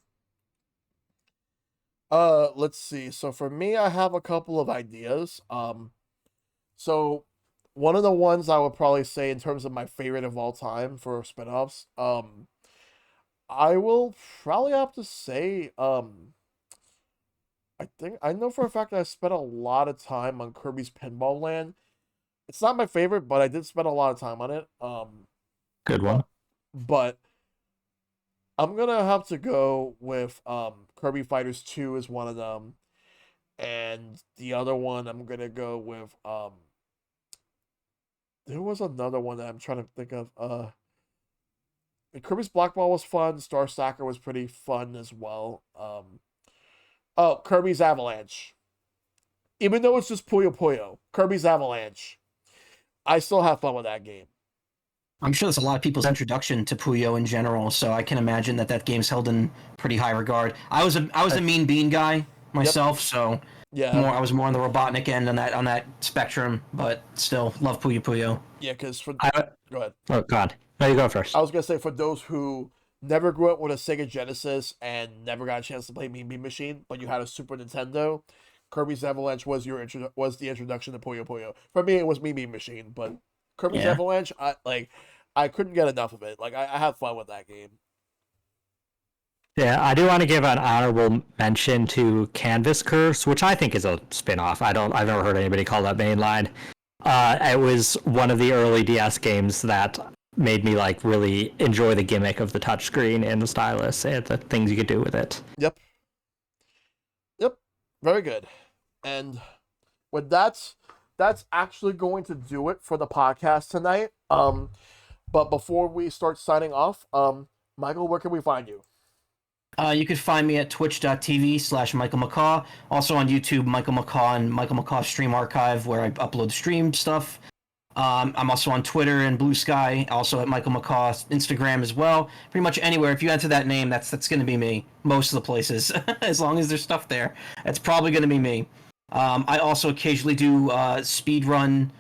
Let's see. So for me, I have a couple of ideas. So one of the ones I would probably say in terms of my favorite of all time for spin-offs, I will probably have to say, I think I know for a fact that I spent a lot of time on Kirby's Pinball Land. It's not my favorite, but I did spend a lot of time on it. Good one. But I'm gonna have to go with Kirby Fighters 2 is one of them. And the other one I'm gonna go with there was another one that I'm trying to think of. Kirby's Block Ball was fun, Star Stacker was pretty fun as well. Oh, Kirby's Avalanche. Even though it's just Puyo Puyo, Kirby's Avalanche. I still have fun with that game. I'm sure that's a lot of people's introduction to Puyo in general, so I can imagine that game's held in pretty high regard. I was a Mean Bean guy myself, so Yeah. I was more on the Robotnik end on that spectrum, but still love Puyo Puyo. Yeah, because for I, go ahead. oh God, no, you go first. I was gonna say for those who never grew up with a Sega Genesis and never got a chance to play Mean Bean Machine, but you had a Super Nintendo, Kirby's Avalanche was was the introduction to Puyo Puyo. For me, it was Mean Bean Machine, but Kirby's Yeah. Avalanche, I couldn't get enough of it. Like I have fun with that game. Yeah, I do want to give an honorable mention to Canvas Curse, which I think is a spin-off. I've never heard anybody call that mainline. It was one of the early DS games that made me like really enjoy the gimmick of the touchscreen and the stylus and the things you could do with it. Yep. Yep. Very good. And that's actually going to do it for the podcast tonight. But before we start signing off, Michael, where can we find you? You could find me at twitch.tv/MichaelMacaw. Also on YouTube, Michael Macaw and Michael Macaw Stream Archive, where I upload stream stuff. I'm also on Twitter and Blue Sky, also at Michael Macaw, Instagram as well. Pretty much anywhere. If you enter that name, that's going to be me. Most of the places, as long as there's stuff there, it's probably going to be me. I also occasionally do speedrun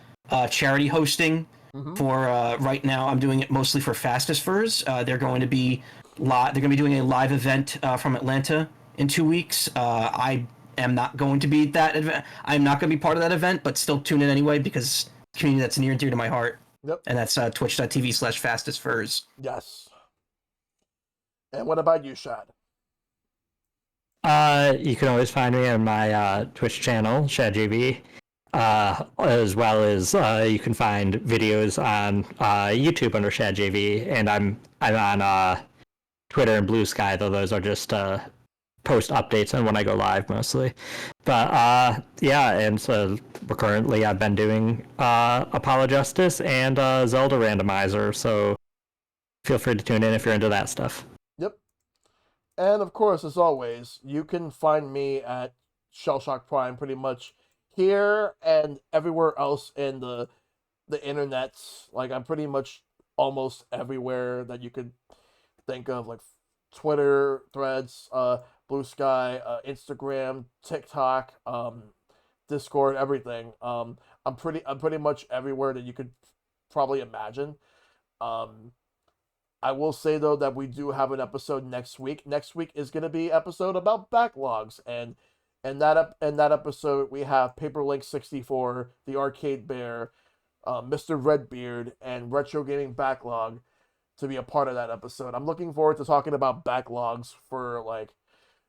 charity hosting. For right now, I'm doing it mostly for Fastest Furs. They're going to be doing a live event from Atlanta in 2 weeks. I am not going to be at that event. I'm not going to be part of that event, but still tune in anyway because community that's near and dear to my heart. Yep. And that's twitch.tv/fastestfurs. Yes. And what about you, Shad? You can always find me on my Twitch channel, ShadJV, as well as you can find videos on YouTube under ShadJV, and I'm on Twitter and Blue Sky, though those are just post updates and when I go live mostly. But yeah, and so currently I've been doing Apolojustice and Zelda Randomizer, so feel free to tune in if you're into that stuff. Yep. And of course, as always, you can find me at ShellshockPrime pretty much here and everywhere else in the internets. Like, I'm pretty much almost everywhere that you could think of, like Twitter, Threads, Blue Sky, Instagram, TikTok, Discord, everything. I'm pretty much everywhere that you could probably imagine. I will say though that we do have an episode next week. Next week is going to be episode about backlogs, and that episode we have Paperlink64, the Arcade Bear, Mr. Redbeard, and Retro Gaming Backlog to be a part of that episode. I'm looking forward to talking about backlogs for like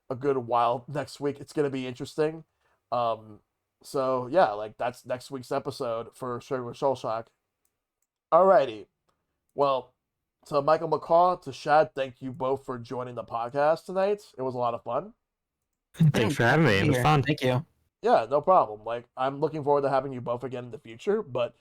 a good while next week. It's going to be interesting. So yeah, like that's next week's episode for Sharing with Shellshock. Alrighty. Well, to Michael Macaw, to Shad, thank you both for joining the podcast tonight. It was a lot of fun. Thanks for having me. It was fun. Thank you. Yeah, no problem. Like, I'm looking forward to having you both again in the future. But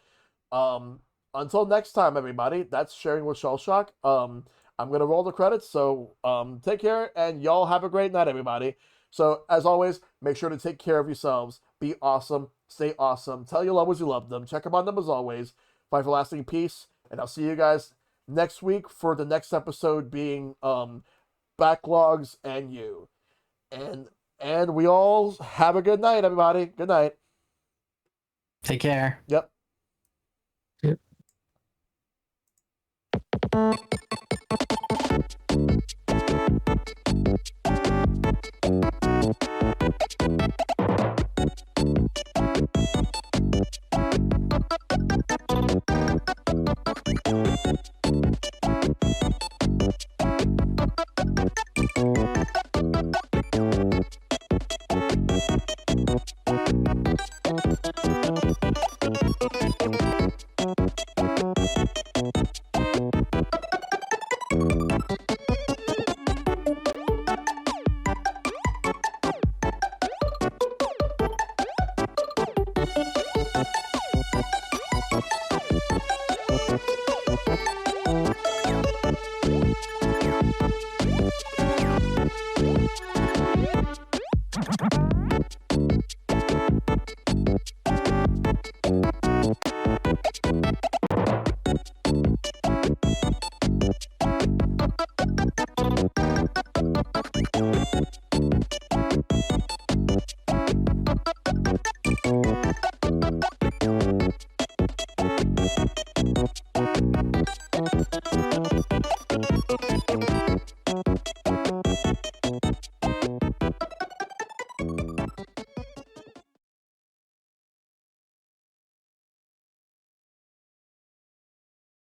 until next time, everybody, that's Sharing with Shellshock. I'm gonna roll the credits, so take care, and y'all have a great night, everybody. So as always, make sure to take care of yourselves. Be awesome. Stay awesome. Tell your loved ones you love them. Check them on them as always. Fight for lasting peace, and I'll see you guys next week for the next episode being backlogs and you. And we all have a good night, everybody. Good night. Take care. Yep. Yep.